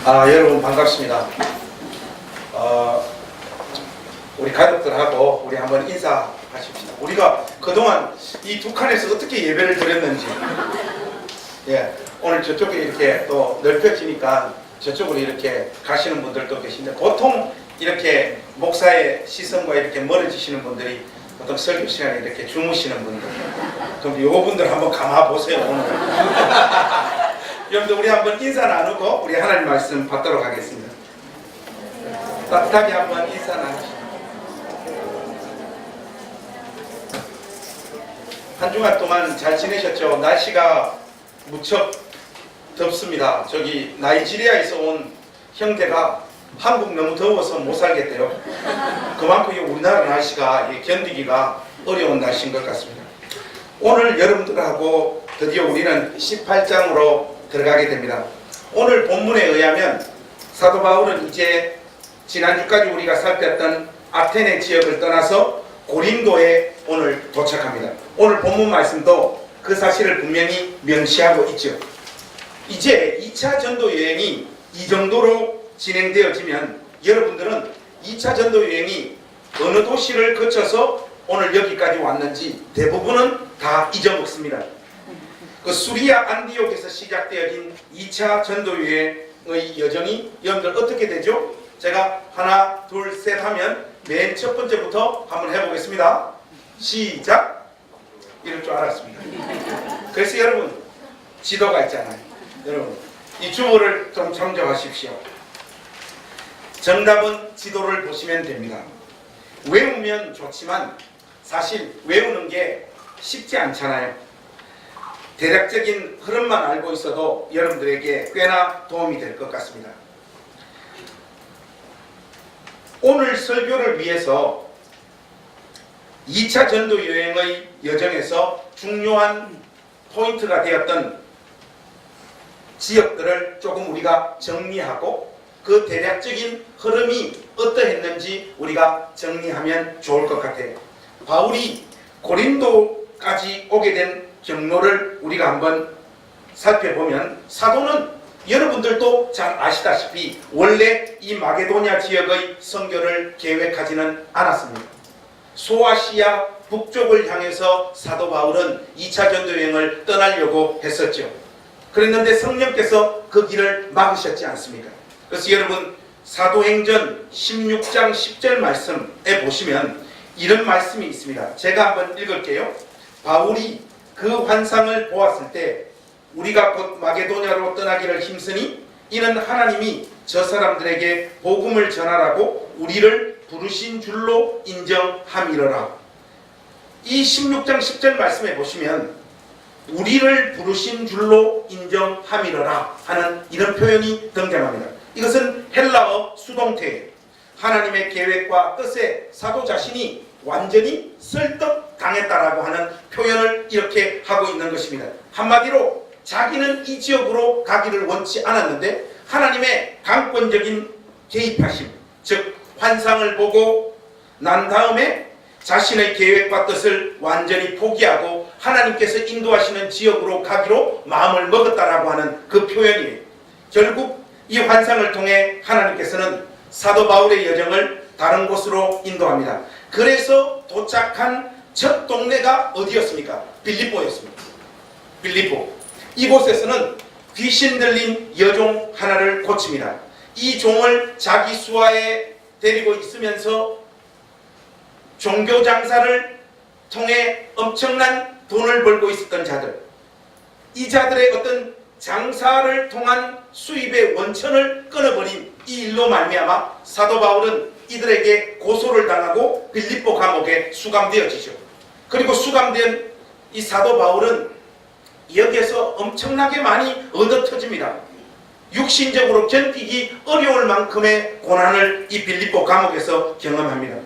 여러분 반갑습니다. 우리 가족들하고 우리 한번 인사하십시다. 우리가 그동안 이 두 칸에서 어떻게 예배를 드렸는지. 오늘 저쪽에 이렇게 또 넓혀지니까 저쪽으로 이렇게 가시는 분들도 계신데, 보통 이렇게 목사의 시선과 이렇게 멀어지시는 분들이 보통 설교 시간에 이렇게 주무시는 분들. 그럼 요 분들 한번 감아 보세요 오늘. 여러분들 우리 한번 인사 나누고 우리 하나님 말씀 받도록 하겠습니다. 따뜻하게 한번 인사 나누시죠. 한 주간 동안 잘 지내셨죠? 날씨가 무척 덥습니다. 저기 나이지리아에서 온 형제가 한국 너무 더워서 못 살겠대요. 그만큼 우리나라 날씨가 견디기가 어려운 날씨인 것 같습니다. 오늘 여러분들하고 드디어 우리는 18장으로 들어가게 됩니다. 오늘 본문에 의하면 사도 바울은 이제 지난주까지 우리가 살폈던 아테네 지역을 떠나서 고린도에 오늘 도착합니다. 오늘 본문 말씀도 그 사실을 분명히 명시하고 있죠. 이제 2차 전도 여행이 이 정도로 진행되어지면 여러분들은 2차 전도 여행이 어느 도시를 거쳐서 오늘 여기까지 왔는지 대부분은 다 잊어먹습니다. 그 수리아 안디옥에서 시작되어진 2차 전도 여행의 여정이 여러분들 어떻게 되죠? 제가 하나 둘 셋 하면 맨 첫 번째부터 한번 해보겠습니다. 시작! 이럴 줄 알았습니다. 그래서 여러분 지도가 있잖아요. 여러분 이 주어를 좀 참조하십시오. 정답은 지도를 보시면 됩니다. 외우면 좋지만 사실 외우는 게 쉽지 않잖아요. 대략적인 흐름만 알고 있어도 여러분들에게 꽤나 도움이 될 것 같습니다. 오늘 설교를 위해서 2차 전도 여행의 여정에서 중요한 포인트가 되었던 지역들을 조금 우리가 정리하고 그 대략적인 흐름이 어떠했는지 우리가 정리하면 좋을 것 같아요. 바울이 고린도까지 오게 된 경로를 우리가 한번 살펴보면, 사도는 여러분들도 잘 아시다시피 원래 이 마게도냐 지역의 선교를 계획하지는 않았습니다. 소아시아 북쪽을 향해서 사도 바울은 2차 전도 여행을 떠나려고 했었죠. 그랬는데 성령께서 그 길을 막으셨지 않습니까? 그래서 여러분 사도행전 16장 10절 말씀에 보시면 이런 말씀이 있습니다. 제가 한번 읽을게요. 바울이 그 환상을 보았을 때 우리가 곧 마게도냐로 떠나기를 힘쓰니 이는 하나님이 저 사람들에게 복음을 전하라고 우리를 부르신 줄로 인정함이러라. 이 16장 10절 말씀에 보시면 우리를 부르신 줄로 인정함이러라 하는 이런 표현이 등장합니다. 이것은 헬라어 수동태예요. 하나님의 계획과 뜻에 사도 자신이 완전히 설득당했다라고 하는 표현을 이렇게 하고 있는 것입니다. 한마디로 자기는 이 지역으로 가기를 원치 않았는데 하나님의 강권적인 개입하심, 즉 환상을 보고 난 다음에 자신의 계획과 뜻을 완전히 포기하고 하나님께서 인도하시는 지역으로 가기로 마음을 먹었다라고 하는 그 표현이에요. 결국 이 환상을 통해 하나님께서는 사도 바울의 여정을 다른 곳으로 인도합니다. 그래서 도착한 첫 동네가 어디였습니까? 빌립보였습니다. 빌립보. 이곳에서는 귀신 들린 여종 하나를 고칩니다. 이 종을 자기 수하에 데리고 있으면서 종교 장사를 통해 엄청난 돈을 벌고 있었던 자들, 이 자들의 어떤 장사를 통한 수입의 원천을 끊어버린 이 일로 말미암아 사도 바울은 이들에게 고소를 당하고 빌립보 감옥에 수감되어지죠. 그리고 수감된 이 사도 바울은 여기에서 엄청나게 많이 얻어터집니다. 육신적으로 견디기 어려울 만큼의 고난을 이 빌립보 감옥에서 경험합니다.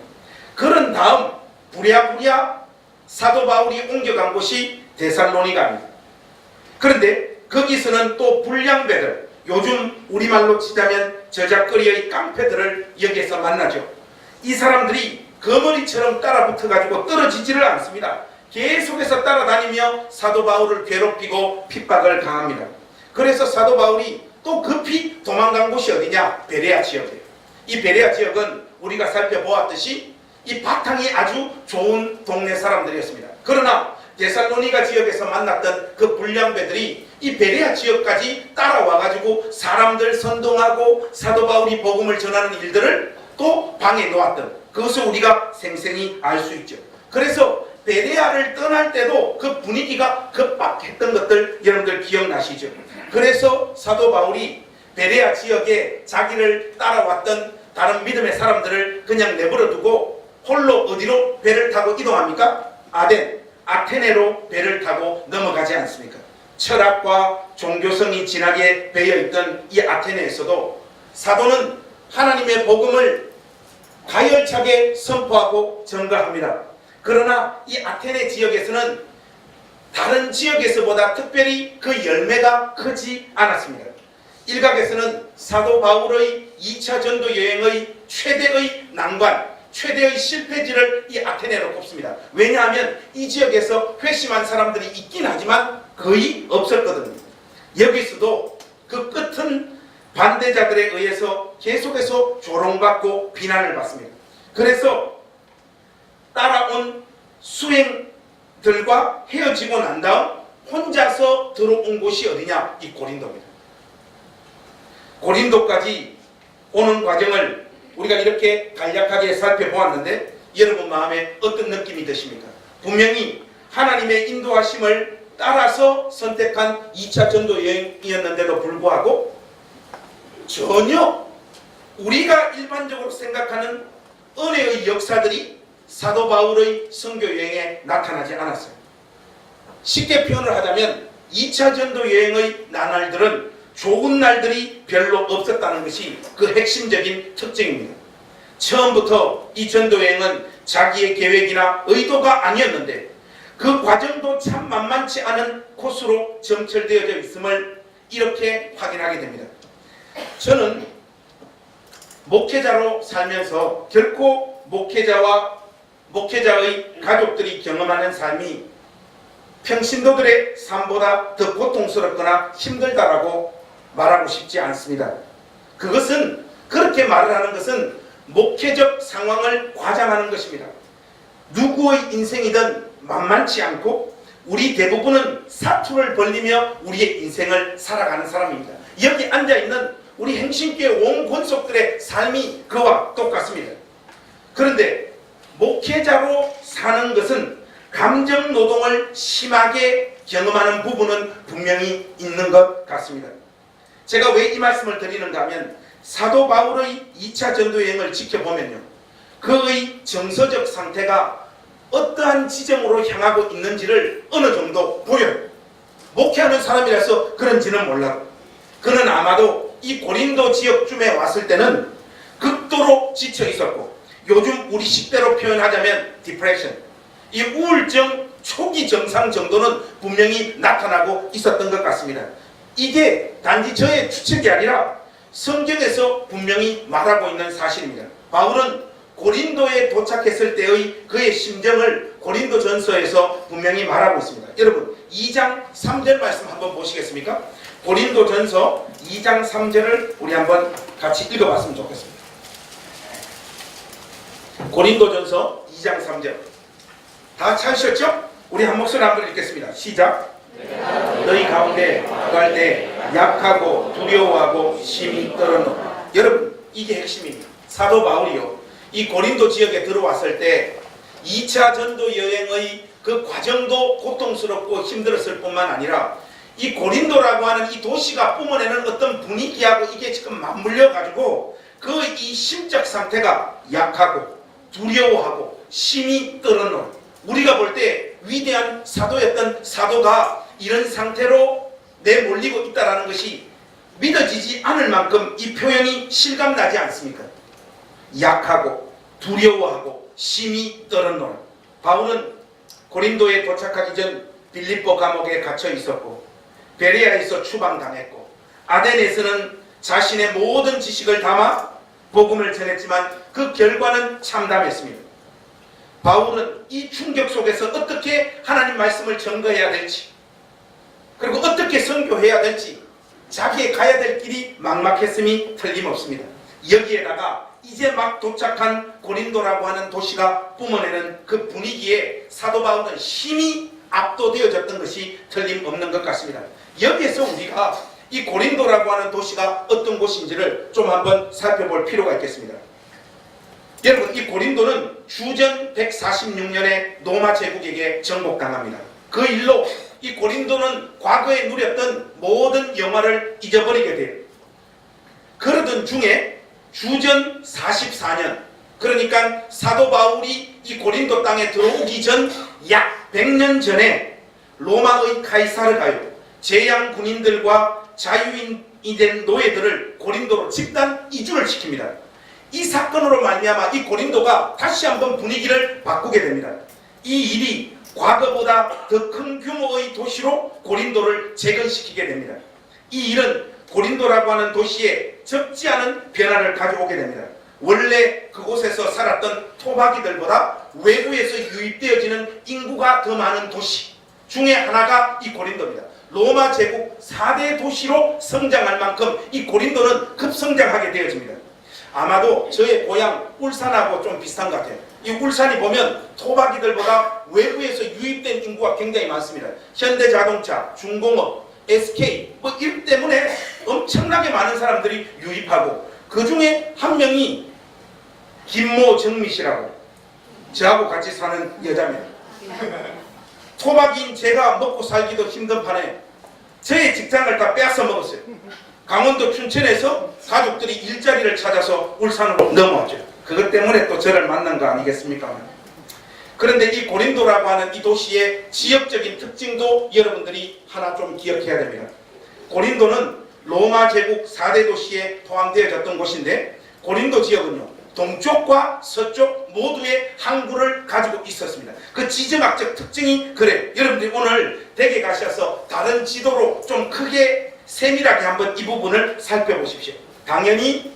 그런 다음 부랴부랴 사도 바울이 옮겨간 곳이 데살로니가입니다. 그런데 거기서는 또 불량배들, 요즘 우리말로 치자면 저작거리의 깡패들을 여기에서 만나죠. 이 사람들이 거머리처럼 따라붙어가지고 떨어지지를 않습니다. 계속해서 따라다니며 사도 바울을 괴롭히고 핍박을 가합니다. 그래서 사도 바울이 또 급히 도망간 곳이 어디냐? 베레아 지역이에요. 이 베레아 지역은 우리가 살펴보았듯이 이 바탕이 아주 좋은 동네 사람들이었습니다. 그러나 데살로니가 지역에서 만났던 그 불량배들이 이 베레아 지역까지 따라와가지고 사람들 선동하고 사도 바울이 복음을 전하는 일들을 또 방해 놓았던, 그것을 우리가 생생히 알 수 있죠. 그래서 베레아를 떠날 때도 그 분위기가 급박했던 것들 여러분들 기억나시죠? 그래서 사도 바울이 베레아 지역에 자기를 따라왔던 다른 믿음의 사람들을 그냥 내버려 두고 홀로 어디로 배를 타고 이동합니까? 아테네로 배를 타고 넘어가지 않습니까? 철학과 종교성이 진하게 배어있던 이 아테네에서도 사도는 하나님의 복음을 가열차게 선포하고 전가합니다. 그러나 이 아테네 지역에서는 다른 지역에서보다 특별히 그 열매가 크지 않았습니다. 일각에서는 사도 바울의 2차 전도 여행의 최대의 난관, 최대의 실패지를 이 아테네로 꼽습니다. 왜냐하면 이 지역에서 회심한 사람들이 있긴 하지만 거의 없었거든요. 여기서도 그 끝은 반대자들에 의해서 계속해서 조롱받고 비난을 받습니다. 그래서 따라온 수행들과 헤어지고 난 다음 혼자서 들어온 곳이 어디냐? 이 고린도입니다. 고린도까지 오는 과정을 우리가 이렇게 간략하게 살펴보았는데 여러분 마음에 어떤 느낌이 드십니까? 분명히 하나님의 인도하심을 따라서 선택한 2차 전도 여행이었는데도 불구하고 전혀 우리가 일반적으로 생각하는 은혜의 역사들이 사도 바울의 선교 여행에 나타나지 않았어요. 쉽게 표현을 하자면 2차 전도 여행의 나날들은 좋은 날들이 별로 없었다는 것이 그 핵심적인 특징입니다. 처음부터 이 전도 여행은 자기의 계획이나 의도가 아니었는데 그 과정도 참 만만치 않은 코스로 점철되어져 있음을 이렇게 확인하게 됩니다. 저는 목회자로 살면서 결코 목회자의 가족들이 경험하는 삶이 평신도들의 삶보다 더 고통스럽거나 힘들다라고 말하고 싶지 않습니다. 그것은, 그렇게 말을 하는 것은 목회적 상황을 과장하는 것입니다. 누구의 인생이든 만만치 않고 우리 대부분은 사투를 벌리며 우리의 인생을 살아가는 사람입니다. 여기 앉아있는 우리 행신교회 온 권속들의 삶이 그와 똑같습니다. 그런데 목회자로 사는 것은 감정 노동을 심하게 경험하는 부분은 분명히 있는 것 같습니다. 제가 왜 이 말씀을 드리는가 하면 사도 바울의 2차 전도 여행을 지켜보면요, 그의 정서적 상태가 어떠한 지점으로 향하고 있는지를 어느 정도 보여요. 목회하는 사람이라서 그런지는 몰라도 그는 아마도 이 고린도 지역쯤에 왔을 때는 극도로 지쳐 있었고, 요즘 우리 식대로 표현하자면 디프레션, 이 우울증 초기 증상 정도는 분명히 나타나고 있었던 것 같습니다. 이게 단지 저의 추측이 아니라 성경에서 분명히 말하고 있는 사실입니다. 바울은 고린도에 도착했을 때의 그의 심정을 고린도전서에서 분명히 말하고 있습니다. 여러분 2장 3절 말씀 한번 보시겠습니까? 고린도전서 2장 3절을 우리 한번 같이 읽어봤으면 좋겠습니다. 고린도전서 2장 3절 다 찾으셨죠? 우리 한 목소리 한번 읽겠습니다. 시작. 너희 가운데 갈 때 약하고 두려워하고 심히 떨어놓아. 여러분 이게 핵심입니다. 사도 바울이요, 이 고린도 지역에 들어왔을 때 2차 전도 여행의 그 과정도 고통스럽고 힘들었을 뿐만 아니라 이 고린도라고 하는 이 도시가 뿜어내는 어떤 분위기하고 이게 지금 맞물려 가지고 그 이 심적 상태가 약하고 두려워하고 심히 떨어놓아. 우리가 볼 때 위대한 사도였던 사도가 이런 상태로 내몰리고 있다는 것이 믿어지지 않을 만큼 이 표현이 실감나지 않습니까? 약하고 두려워하고 심히 떨어놓은 바울은 고린도에 도착하기 전 빌립보 감옥에 갇혀 있었고, 베레아에서 추방당했고, 아덴에서는 자신의 모든 지식을 담아 복음을 전했지만 그 결과는 참담했습니다. 바울은 이 충격 속에서 어떻게 하나님 말씀을 증거해야 될지, 그리고 어떻게 선교해야 될지 자기의 가야 될 길이 막막했음이 틀림없습니다. 여기에다가 이제 막 도착한 고린도라고 하는 도시가 뿜어내는 그 분위기에 사도 바울은 심히 압도되어졌던 것이 틀림없는 것 같습니다. 여기에서 우리가 이 고린도라고 하는 도시가 어떤 곳인지를 좀 한번 살펴볼 필요가 있겠습니다. 여러분, 이 고린도는 주전 146년에 로마 제국에게 정복당합니다. 그 일로 이 고린도는 과거에 누렸던 모든 영화를 잊어버리게 돼요. 그러던 중에 주전 44년, 그러니까 사도 바울이 이 고린도 땅에 들어오기 전 약 100년 전에 로마의 카이사르가요, 재양 군인들과 자유인이 된 노예들을 고린도로 집단 이주를 시킵니다. 이 사건으로 말미암아 이 고린도가 다시 한번 분위기를 바꾸게 됩니다. 이 일이 과거보다 더 큰 규모의 도시로 고린도를 재건시키게 됩니다. 이 일은 고린도라고 하는 도시에 적지 않은 변화를 가져오게 됩니다. 원래 그곳에서 살았던 토박이들보다 외부에서 유입되어지는 인구가 더 많은 도시 중에 하나가 이 고린도입니다. 로마 제국 4대 도시로 성장할 만큼 이 고린도는 급성장하게 되어집니다. 아마도 저의 고향 울산하고 좀 비슷한 것 같아요. 이 울산이 보면 토박이들보다 외부에서 유입된 인구가 굉장히 많습니다. 현대자동차, 중공업, SK 일 때문에 엄청나게 많은 사람들이 유입하고, 그 중에 한 명이 김모 정미 씨라고 저하고 같이 사는 여자입니다. 토박이인 제가 먹고 살기도 힘든 판에 저의 직장을 다 빼앗아 먹었어요. 강원도 춘천에서 가족들이 일자리를 찾아서 울산으로 넘어왔죠. 그것 때문에 또 저를 만난 거 아니겠습니까? 그런데 이 고린도라고 하는 이 도시의 지역적인 특징도 여러분들이 하나 좀 기억해야 됩니다. 고린도는 로마 제국 4대 도시에 포함되어졌던 곳인데, 고린도 지역은요, 동쪽과 서쪽 모두의 항구를 가지고 있었습니다. 그 지정학적 특징이 그래요. 여러분들이 오늘 댁에 가셔서 다른 지도로 좀 크게 세밀하게 한번 이 부분을 살펴보십시오. 당연히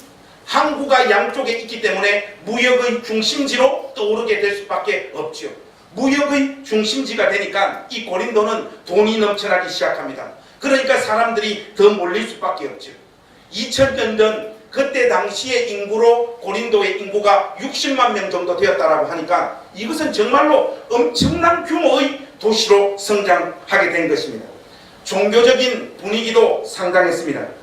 항구가 양쪽에 있기 때문에 무역의 중심지로 떠오르게 될 수밖에 없죠. 무역의 중심지가 되니까 이 고린도는 돈이 넘쳐나기 시작합니다. 그러니까 사람들이 더 몰릴 수밖에 없죠. 2000년 전 그때 당시의 인구로 고린도의 인구가 60만 명 정도 되었다라고 하니까 이것은 정말로 엄청난 규모의 도시로 성장하게 된 것입니다. 종교적인 분위기도 상당했습니다.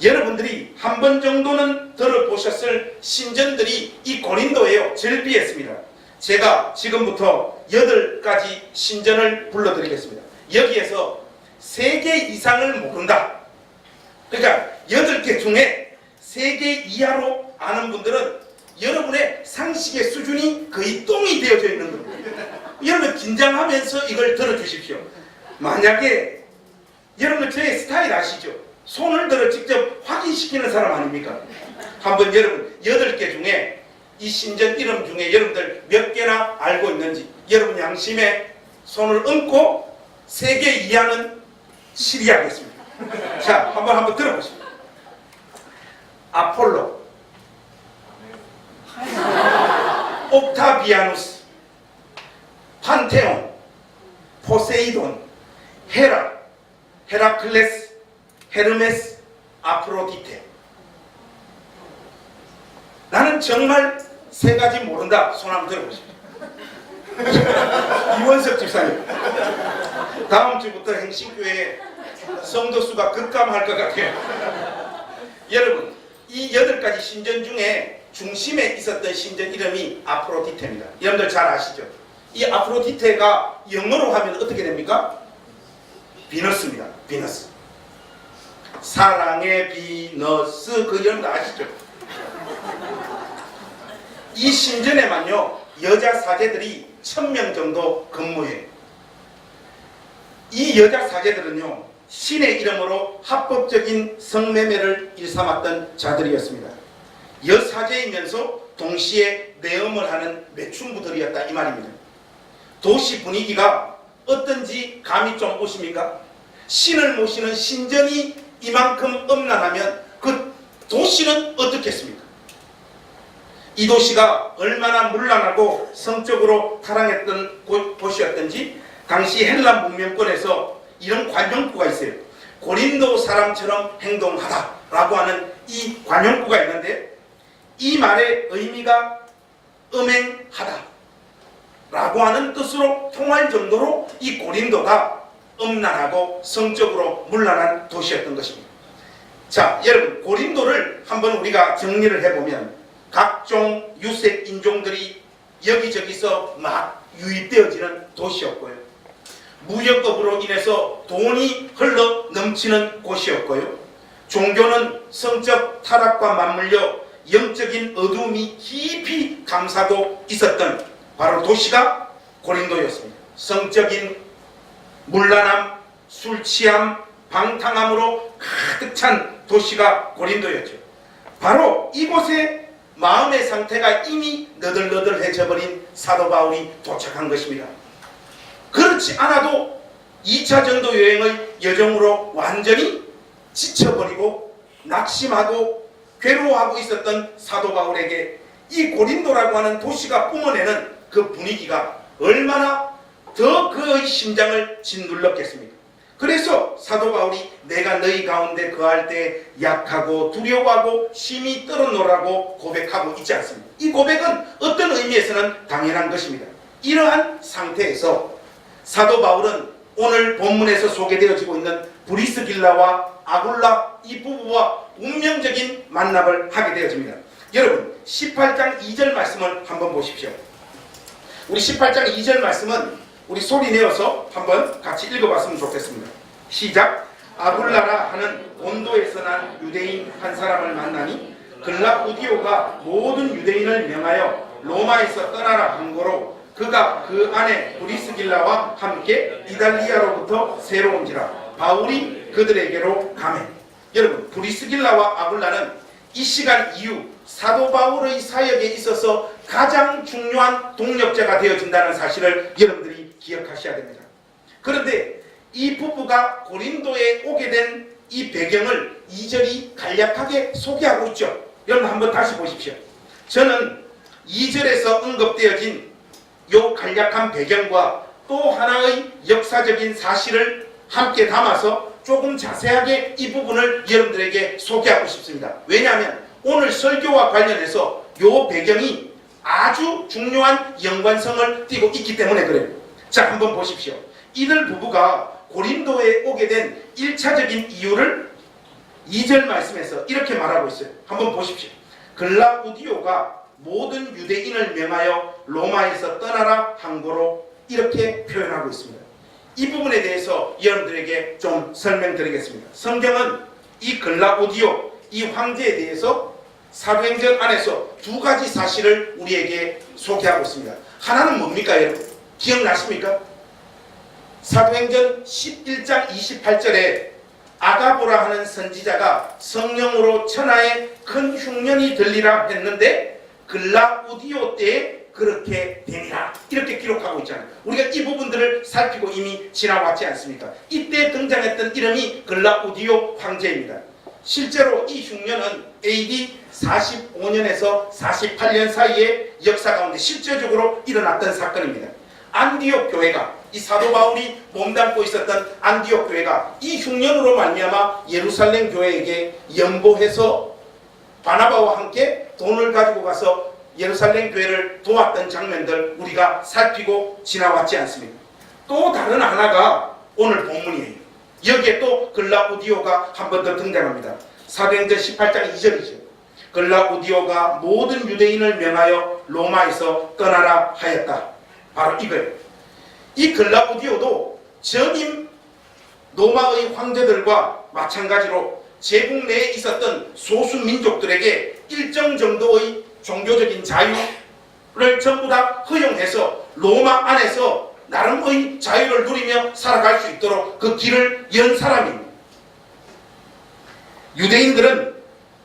여러분들이 한 번 정도는 들어보셨을 신전들이 이 고린도에요 즐비했습니다. 제가 지금부터 8가지 신전을 불러드리겠습니다. 여기에서 3개 이상을 모른다. 그러니까 8개 중에 3개 이하로 아는 분들은 여러분의 상식의 수준이 거의 똥이 되어져 있는 겁니다. 여러분 긴장하면서 이걸 들어주십시오. 만약에 여러분 저의 스타일 아시죠? 손을 들어 직접 확인시키는 사람 아닙니까? 한번 여러분 8개 중에 이 신전 이름 중에 여러분들 몇 개나 알고 있는지 여러분 양심에 손을 얹고 3개 이하는 실의하겠습니다. 자, 한번 들어보십시오. 아폴로, 옥타비아누스, 판테온, 포세이돈, 헤라, 헤라클레스, 헤르메스, 아프로디테. 나는 정말 3가지 모른다. 손 한번 들어보십시오. 이원석 집사님, 다음 주부터 행신교회 성도수가 급감할 것 같아요. 여러분, 이 8가지 신전 중에 중심에 있었던 신전 이름이 아프로디테입니다. 여러분들 잘 아시죠? 이 아프로디테가 영어로 하면 어떻게 됩니까? 비너스입니다. 비너스. 사랑의 비너스, 그 여러분들 아시죠? 이 신전에만요 여자 사제들이 1000명 정도 근무해요. 이 여자 사제들은요 신의 이름으로 합법적인 성매매를 일삼았던 자들이었습니다. 여사제이면서 동시에 내음을 하는 매춘부들이었다 이 말입니다. 도시 분위기가 어떤지 감이 좀 오십니까? 신을 모시는 신전이 이만큼 음란하면 그 도시는 어떻겠습니까? 이 도시가 얼마나 문란하고 성적으로 타락했던 곳이었던지 당시 헬라 문명권에서 이런 관용구가 있어요. 고린도 사람처럼 행동하다라고 하는 이 관용구가 있는데, 이 말의 의미가 음행하다 라고 하는 뜻으로 통할 정도로 이 고린도가 음란하고 성적으로 문란한 도시였던 것입니다. 자, 여러분, 고린도를 한번 우리가 정리를 해보면 각종 유색 인종들이 여기저기서 막 유입되어지는 도시였고요, 무역업으로 인해서 돈이 흘러 넘치는 곳이었고요, 종교는 성적 타락과 맞물려 영적인 어두움이 깊이 감싸고 있었던 바로 도시가 고린도였습니다. 성적인 문란함, 술 취함, 방탕함으로 가득 찬 도시가 고린도였죠. 바로 이곳에 마음의 상태가 이미 너덜너덜해져 버린 사도 바울이 도착한 것입니다. 그렇지 않아도 2차 전도 여행의 여정으로 완전히 지쳐버리고 낙심하고 괴로워하고 있었던 사도 바울에게 이 고린도라고 하는 도시가 뿜어내는 그 분위기가 얼마나 더 그의 심장을 짓눌렀겠습니까? 그래서 사도 바울이 내가 너희 가운데 거할 때 약하고 두려워하고 심히 떨어노라고 고백하고 있지 않습니까? 이 고백은 어떤 의미에서는 당연한 것입니다. 이러한 상태에서 사도 바울은 오늘 본문에서 소개되어지고 있는 브리스길라와 아굴라 이 부부와 운명적인 만남을 하게 되어집니다. 여러분, 18장 2절 말씀을 한번 보십시오. 우리 18장 2절 말씀은 우리 소리 내어서 한번 같이 읽어봤으면 좋겠습니다. 시작. 아굴라라 하는 본도에서 난 유대인 한 사람을 만나니 글라우디오가 모든 유대인을 명하여 로마에서 떠나라 한 거로 그가 그 안에 브리스길라와 함께 이달리아로부터 새로 온지라 바울이 그들에게로 가매. 여러분, 브리스길라와 아굴라는 이 시간 이후 사도 바울의 사역에 있어서 가장 중요한 동력자가 되어진다는 사실을 여러분들이 기억하셔야 됩니다. 그런데 이 부부가 고린도에 오게 된 이 배경을 2절이 간략하게 소개하고 있죠. 여러분 한번 다시 보십시오. 저는 2절에서 언급되어진 이 간략한 배경과 또 하나의 역사적인 사실을 함께 담아서 조금 자세하게 이 부분을 여러분들에게 소개하고 싶습니다. 왜냐하면 오늘 설교와 관련해서 이 배경이 아주 중요한 연관성을 띠고 있기 때문에 그래요. 자, 한번 보십시오. 이들 부부가 고린도에 오게 된 1차적인 이유를 2절 말씀에서 이렇게 말하고 있어요. 한번 보십시오. 글라우디오가 모든 유대인을 명하여 로마에서 떠나라 한 거로 이렇게 표현하고 있습니다. 이 부분에 대해서 여러분들에게 좀 설명드리겠습니다. 성경은 이 글라우디오, 이 황제에 대해서 사도행전 안에서 두 가지 사실을 우리에게 소개하고 있습니다. 하나는 뭡니까 여러분? 기억나십니까? 사도행전 11장 28절에 아가보라 하는 선지자가 성령으로 천하에 큰 흉년이 들리라 했는데 글라우디오 때에 그렇게 되니라 이렇게 기록하고 있잖아요. 우리가 이 부분들을 살피고 이미 지나왔지 않습니까? 이때 등장했던 이름이 글라우디오 황제입니다. 실제로 이 흉년은 AD 45년에서 48년 사이에 역사 가운데 실제적으로 일어났던 사건입니다. 안디옥 교회가, 이 사도 바울이 몸담고 있었던 안디옥 교회가 이 흉년으로 말미암아 예루살렘 교회에게 연보해서 바나바와 함께 돈을 가지고 가서 예루살렘 교회를 도왔던 장면들 우리가 살피고 지나왔지 않습니까? 또 다른 하나가 오늘 본문이에요. 여기에 또 글라우디오가 한 번 더 등장합니다. 사도행전 18장 2절이죠. 글라우디오가 모든 유대인을 명하여 로마에서 떠나라 하였다. 바로 이거예요. 이 글라우디오도 전임 로마의 황제들과 마찬가지로 제국 내에 있었던 소수 민족들에게 일정 정도의 종교적인 자유를 전부 다 허용해서 로마 안에서 나름의 자유를 누리며 살아갈 수 있도록 그 길을 연 사람입니다. 유대인들은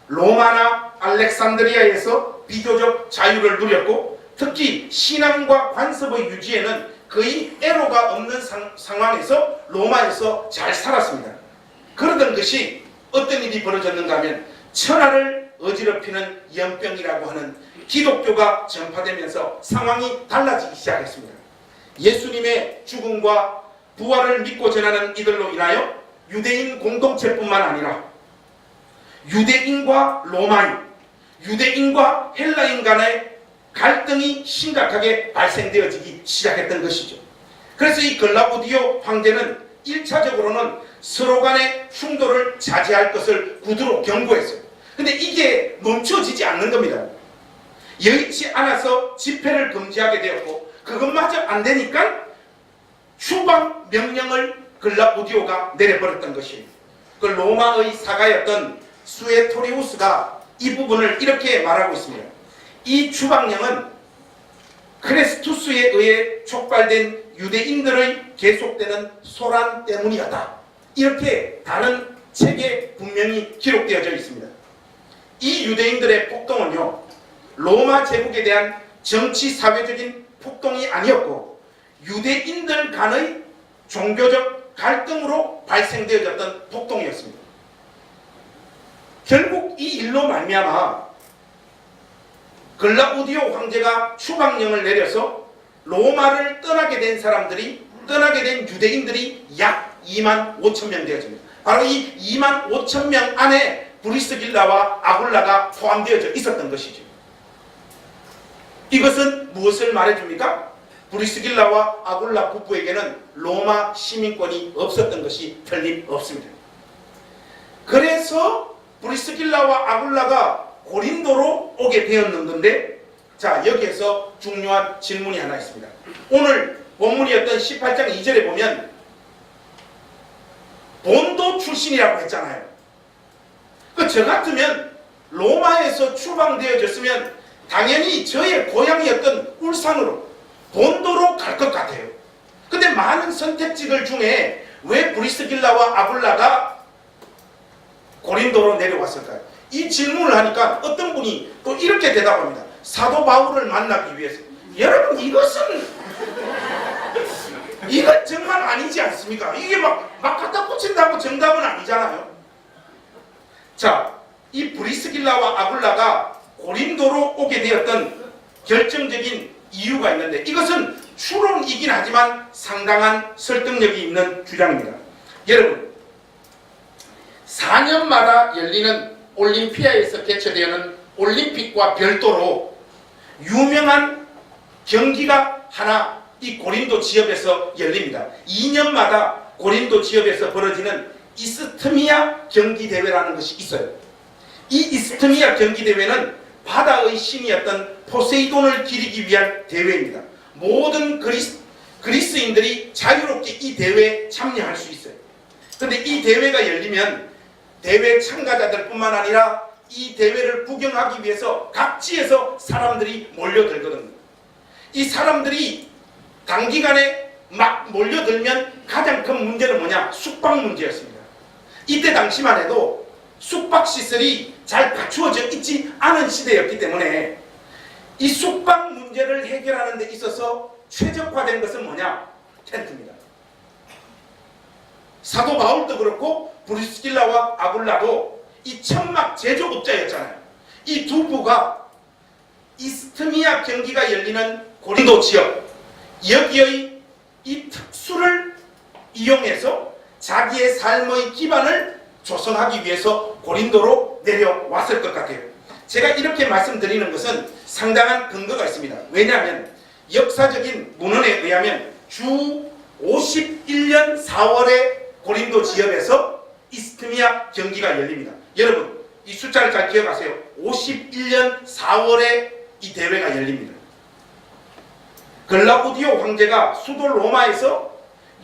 로마나 알렉산드리아에서 비교적 자유를 누렸고 특히 신앙과 관습의 유지에는 거의 애로가 없는 상황에서 로마에서 잘 살았습니다. 그러던 것이 어떤 일이 벌어졌는가 하면 천하를 어지럽히는 연병이라고 하는 기독교가 전파되면서 상황이 달라지기 시작했습니다. 예수님의 죽음과 부활을 믿고 전하는 이들로 인하여 유대인 공동체뿐만 아니라 유대인과 로마인, 유대인과 헬라인 간의 갈등이 심각하게 발생되어지기 시작했던 것이죠. 그래서 이 글라우디오 황제는 1차적으로는 서로 간의 충돌을 자제할 것을 구두로 경고했어요. 근데 이게 멈춰지지 않는 겁니다. 여의치 않아서 집회를 금지하게 되었고, 그것마저 안 되니까 추방 명령을 글라우디오가 내려버렸던 것입니다. 그 로마의 사가였던 수에토리우스가 이 부분을 이렇게 말하고 있습니다. 이 추방령은 크레스투스에 의해 촉발된 유대인들의 계속되는 소란 때문이었다. 이렇게 다른 책에 분명히 기록되어져 있습니다. 이 유대인들의 폭동은요, 로마 제국에 대한 정치 사회적인 폭동이 아니었고 유대인들 간의 종교적 갈등으로 발생되어졌던 폭동이었습니다. 결국 이 일로 말미암아 글라우디오 황제가 추방령을 내려서 로마를 떠나게 된 사람들이, 떠나게 된 유대인들이 약 2만 5천 명 되어집니다. 바로 이 2만 5천 명 안에 브리스길라와 아굴라가 포함되어져 있었던 것이죠. 이것은 무엇을 말해줍니까? 브리스길라와 아굴라 부부에게는 로마 시민권이 없었던 것이 틀림없습니다. 그래서 브리스길라와 아굴라가 고린도로 오게 되었는 건데, 자, 여기에서 중요한 질문이 하나 있습니다. 오늘 본문이었던 18장 2절에 보면 본도 출신이라고 했잖아요. 저 같으면 로마에서 추방되어졌으면 당연히 저의 고향이었던 울산으로, 본도로 갈 것 같아요. 근데 많은 선택지들 중에 왜 브리스길라와 아굴라가 고린도로 내려왔을까요? 이 질문을 하니까 어떤 분이 또 이렇게 대답합니다. 사도 바울을 만나기 위해서. 여러분, 이건 정말 아니지 않습니까? 이게 막 갖다 붙인다고 정답은 아니잖아요. 자, 이 브리스길라와 아굴라가 고린도로 오게 되었던 결정적인 이유가 있는데, 이것은 추론이긴 하지만 상당한 설득력이 있는 주장입니다. 여러분, 4년마다 열리는 올림피아에서 개최되는 올림픽과 별도로 유명한 경기가 하나 이 고린도 지역에서 열립니다. 2년마다 고린도 지역에서 벌어지는 이스트미아 경기대회라는 것이 있어요. 이 이스트미아 경기대회는 바다의 신이었던 포세이돈을 기리기 위한 대회입니다. 모든 그리스인들이 자유롭게 이 대회에 참여할 수 있어요. 그런데 이 대회가 열리면 대회 참가자들뿐만 아니라 이 대회를 구경하기 위해서 각지에서 사람들이 몰려들거든요. 이 사람들이 단기간에 막 몰려들면 가장 큰 문제는 뭐냐? 숙박 문제였습니다. 이때 당시만 해도 숙박 시설이 잘 갖추어져 있지 않은 시대였기 때문에 이 숙박 문제를 해결하는 데 있어서 최적화된 것은 뭐냐? 텐트입니다. 사도 바울도 그렇고 브리스길라와 아굴라도 이 천막 제조업자였잖아요. 이 두 부가 이스트미아 경기가 열리는 고린도 지역, 여기의 이 특수를 이용해서 자기의 삶의 기반을 조성하기 위해서 고린도로 내려왔을 것 같아요. 제가 이렇게 말씀드리는 것은 상당한 근거가 있습니다. 왜냐하면 역사적인 문헌에 의하면 주 51년 4월에 고린도 지역에서 이스트미아 경기가 열립니다. 여러분, 이 숫자를 잘 기억하세요. 51년 4월에 이 대회가 열립니다. 글라우디오 황제가 수도 로마에서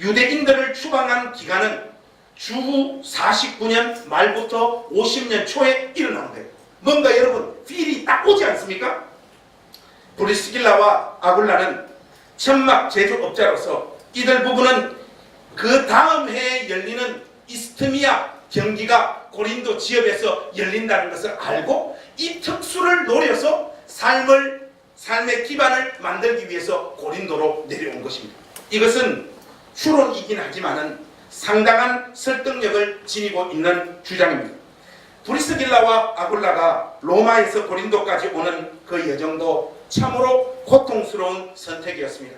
유대인들을 추방한 기간은 주후 49년 말부터 50년 초에 일어난 거예요. 뭔가 여러분, 필이 딱 오지 않습니까? 브리스길라와 아굴라는 천막 제조업자로서 이들 부부는 그 다음 해에 열리는 이스트미아 경기가 고린도 지역에서 열린다는 것을 알고 이 특수를 노려서 삶의 기반을 만들기 위해서 고린도로 내려온 것입니다. 이것은 추론이긴 하지만은 상당한 설득력을 지니고 있는 주장입니다. 브리스길라와 아굴라가 로마에서 고린도까지 오는 그 여정도 참으로 고통스러운 선택이었습니다.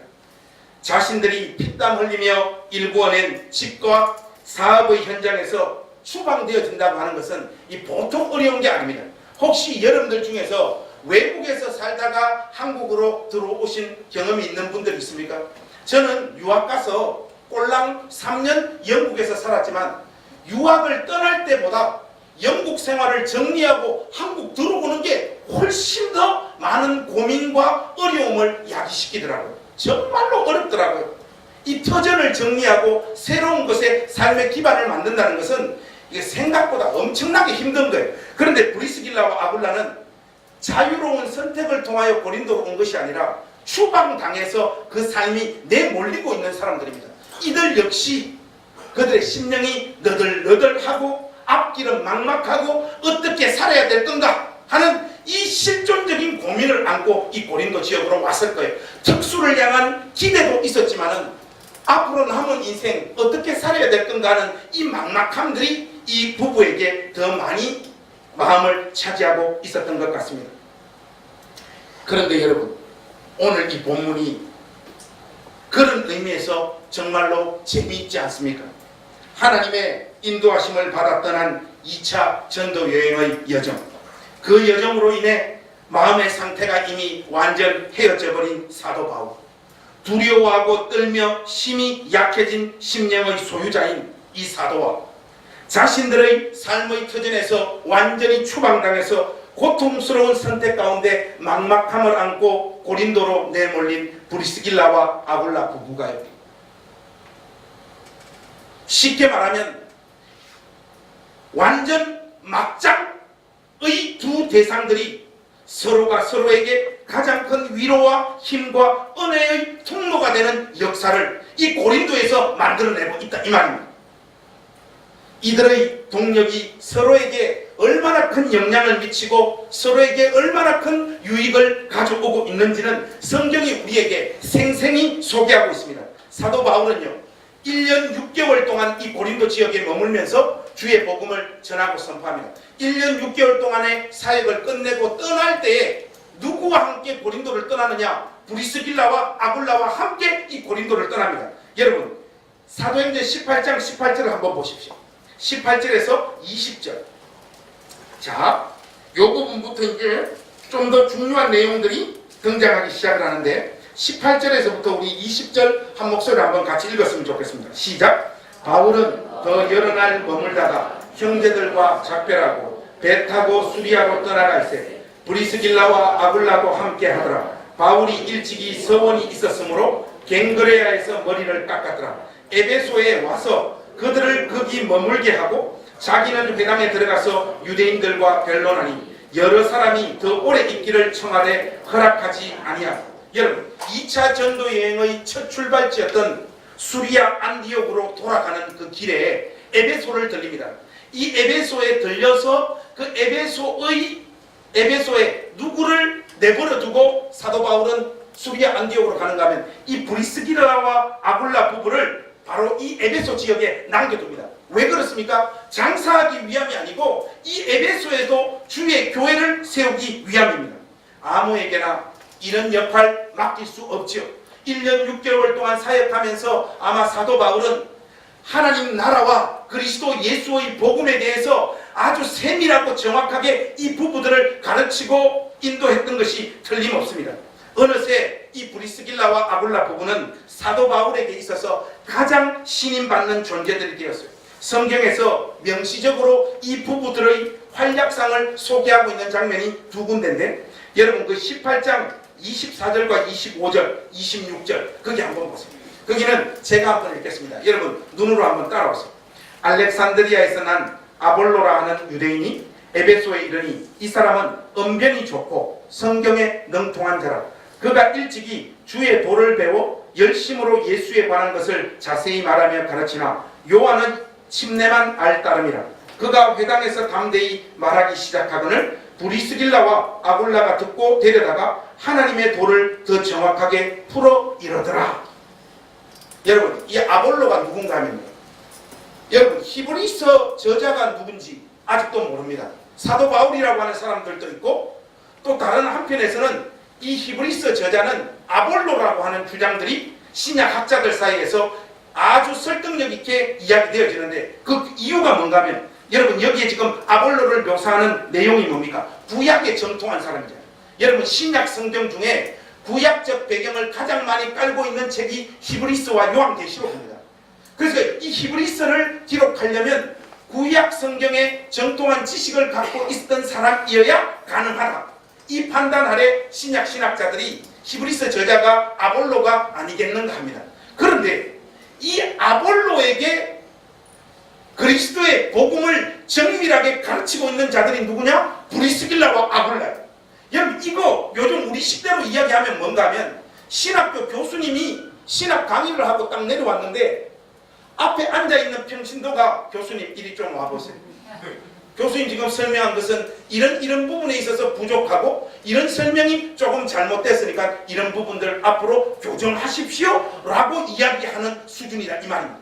자신들이 피땀 흘리며 일구어낸 집과 사업의 현장에서 추방되어진다고 하는 것은 이 보통 어려운 게 아닙니다. 혹시 여러분들 중에서 외국에서 살다가 한국으로 들어오신 경험이 있는 분들 있습니까? 저는 유학 가서 꼴랑 3년 영국에서 살았지만 유학을 떠날 때보다 영국 생활을 정리하고 한국 들어오는 게 훨씬 더 많은 고민과 어려움을 야기시키더라고요. 정말로 어렵더라고요. 이 터전을 정리하고 새로운 것에 삶의 기반을 만든다는 것은 이게 생각보다 엄청나게 힘든 거예요. 그런데 브리스길라와 아굴라는 자유로운 선택을 통하여 고린도로 온 것이 아니라 추방당해서 그 삶이 내몰리고 있는 사람들입니다. 이들 역시 그들의 심령이 너덜너덜하고 앞길은 막막하고 어떻게 살아야 될 건가 하는 이 실존적인 고민을 안고 이 고린도 지역으로 왔을 거예요. 특수를 향한 기대도 있었지만은 앞으로 남은 인생 어떻게 살아야 될 건가 하는 이 막막함들이 이 부부에게 더 많이 마음을 차지하고 있었던 것 같습니다. 그런데 여러분, 오늘 이 본문이 그런 의미에서 정말로 재미있지 않습니까? 하나님의 인도하심을 받아 떠난 2차 전도 여행의 여정, 그 여정으로 인해 마음의 상태가 이미 완전 헤어져 버린 사도 바울, 두려워하고 떨며 심히 약해진 심령의 소유자인 이 사도와 자신들의 삶의 터전에서 완전히 추방당해서 고통스러운 선택 가운데 막막함을 안고 고린도로 내몰린 브리스길라와 아굴라 부부가요, 쉽게 말하면 완전 막장의 두 대상들이 서로가 서로에게 가장 큰 위로와 힘과 은혜의 통로가 되는 역사를 이 고린도에서 만들어내고 있다 이 말입니다. 이들의 동력이 서로에게 얼마나 큰 영향을 미치고 서로에게 얼마나 큰 유익을 가져오고 있는지는 성경이 우리에게 생생히 소개하고 있습니다. 사도 바울은요, 1년 6개월 동안 이 고린도 지역에 머물면서 주의 복음을 전하고 선포합니다. 1년 6개월 동안의 사역을 끝내고 떠날 때에 누구와 함께 고린도를 떠나느냐? 브리스길라와 아굴라와 함께 이 고린도를 떠납니다. 여러분, 사도행전 18장 18절을 한번 보십시오. 18절에서 20절. 자, 요 부분부터 이제 좀 더 중요한 내용들이 등장하기 시작을 하는데 18절에서부터 우리 20절 한 목소리를 한번 같이 읽었으면 좋겠습니다. 시작. 바울은 더 여러 날 머물다가 형제들과 작별하고 배 타고 수리아로 떠나가 있으되 브리스길라와 아굴라도 함께 하더라. 바울이 일찍이 서원이 있었으므로 갱그레아에서 머리를 깎았더라. 에베소에 와서 그들을 거기 머물게 하고 자기는 회당에 들어가서 유대인들과 변론하니 여러 사람이 더 오래 있기를 청하되 허락하지 아니하고. 여러분, 2차 전도 여행의 첫 출발지였던 수리아 안디옥으로 돌아가는 그 길에 에베소를 들립니다. 이 에베소에 들려서 그 에베소에 누구를 내버려 두고 사도 바울은 수리아 안디옥으로 가는가 하면 이 브리스길라와 아굴라 부부를 바로 이 에베소 지역에 남겨둡니다. 왜 그렇습니까? 장사하기 위함이 아니고 이 에베소에도 주의 교회를 세우기 위함입니다. 아무에게나 이런 역할 맡길 수 없죠. 1년 6개월 동안 사역하면서 아마 사도 바울은 하나님 나라와 그리스도 예수의 복음에 대해서 아주 세밀하고 정확하게 이 부부들을 가르치고 인도했던 것이 틀림없습니다. 어느새 이 브리스길라와 아굴라 부부는 사도 바울에게 있어서 가장 신임받는 존재들이 되었어요. 성경에서 명시적으로 이 부부들의 활약상을 소개하고 있는 장면이 두 군데인데, 여러분 그 18장 24절과 25절, 26절 거기 한번 보세요. 거기는 제가 한번 읽겠습니다. 여러분 눈으로 한번 따라오세요. 알렉산드리아에서 난 아볼로라 하는 유대인이 에베소에 이르니 이 사람은 언변이 좋고 성경에 능통한 자라. 그가 일찍이 주의 도를 배워 열심으로 예수에 관한 것을 자세히 말하며 가르치나 요한은 침례만 알 따름이라. 그가 회당에서 담대히 말하기 시작하거늘 브리스길라와 아굴라가 듣고 데려다가 하나님의 도를 더 정확하게 풀어 이르더라. 여러분, 이 아볼로가 누군가 하면 여러분 히브리서 저자가 누군지 아직도 모릅니다. 사도 바울이라고 하는 사람들도 있고 또 다른 한편에서는 이 히브리서 저자는 아볼로라고 하는 주장들이 신약 학자들 사이에서 아주 설득력 있게 이야기되어지는데 그 이유가 뭔가 하면 여러분 여기에 지금 아볼로를 묘사하는 내용이 뭡니까? 구약에 정통한 사람이잖아요. 여러분 신약 성경 중에 구약적 배경을 가장 많이 깔고 있는 책이 히브리서와 요한계시록입니다. 그래서 이 히브리서를 기록하려면 구약 성경에 정통한 지식을 갖고 있었던 사람이어야 가능하다. 이 판단 아래 신약 신학자들이 히브리서 저자가 아볼로가 아니겠는가 합니다. 그런데 이 아볼로에게 그리스도의 복음을 정밀하게 가르치고 있는 자들이 누구냐? 브리스길라와 아굴라예요. 여러분 이거 요즘 우리 시대로 이야기하면 뭔가 하면 신학교 교수님이 신학 강의를 하고 딱 내려왔는데 앞에 앉아있는 평신도가 교수님 이리 좀 와보세요. 교수님 지금 설명한 것은 이런 부분에 있어서 부족하고 이런 설명이 조금 잘못됐으니까 이런 부분들 앞으로 교정하십시오 라고 이야기하는 수준이다 이 말입니다.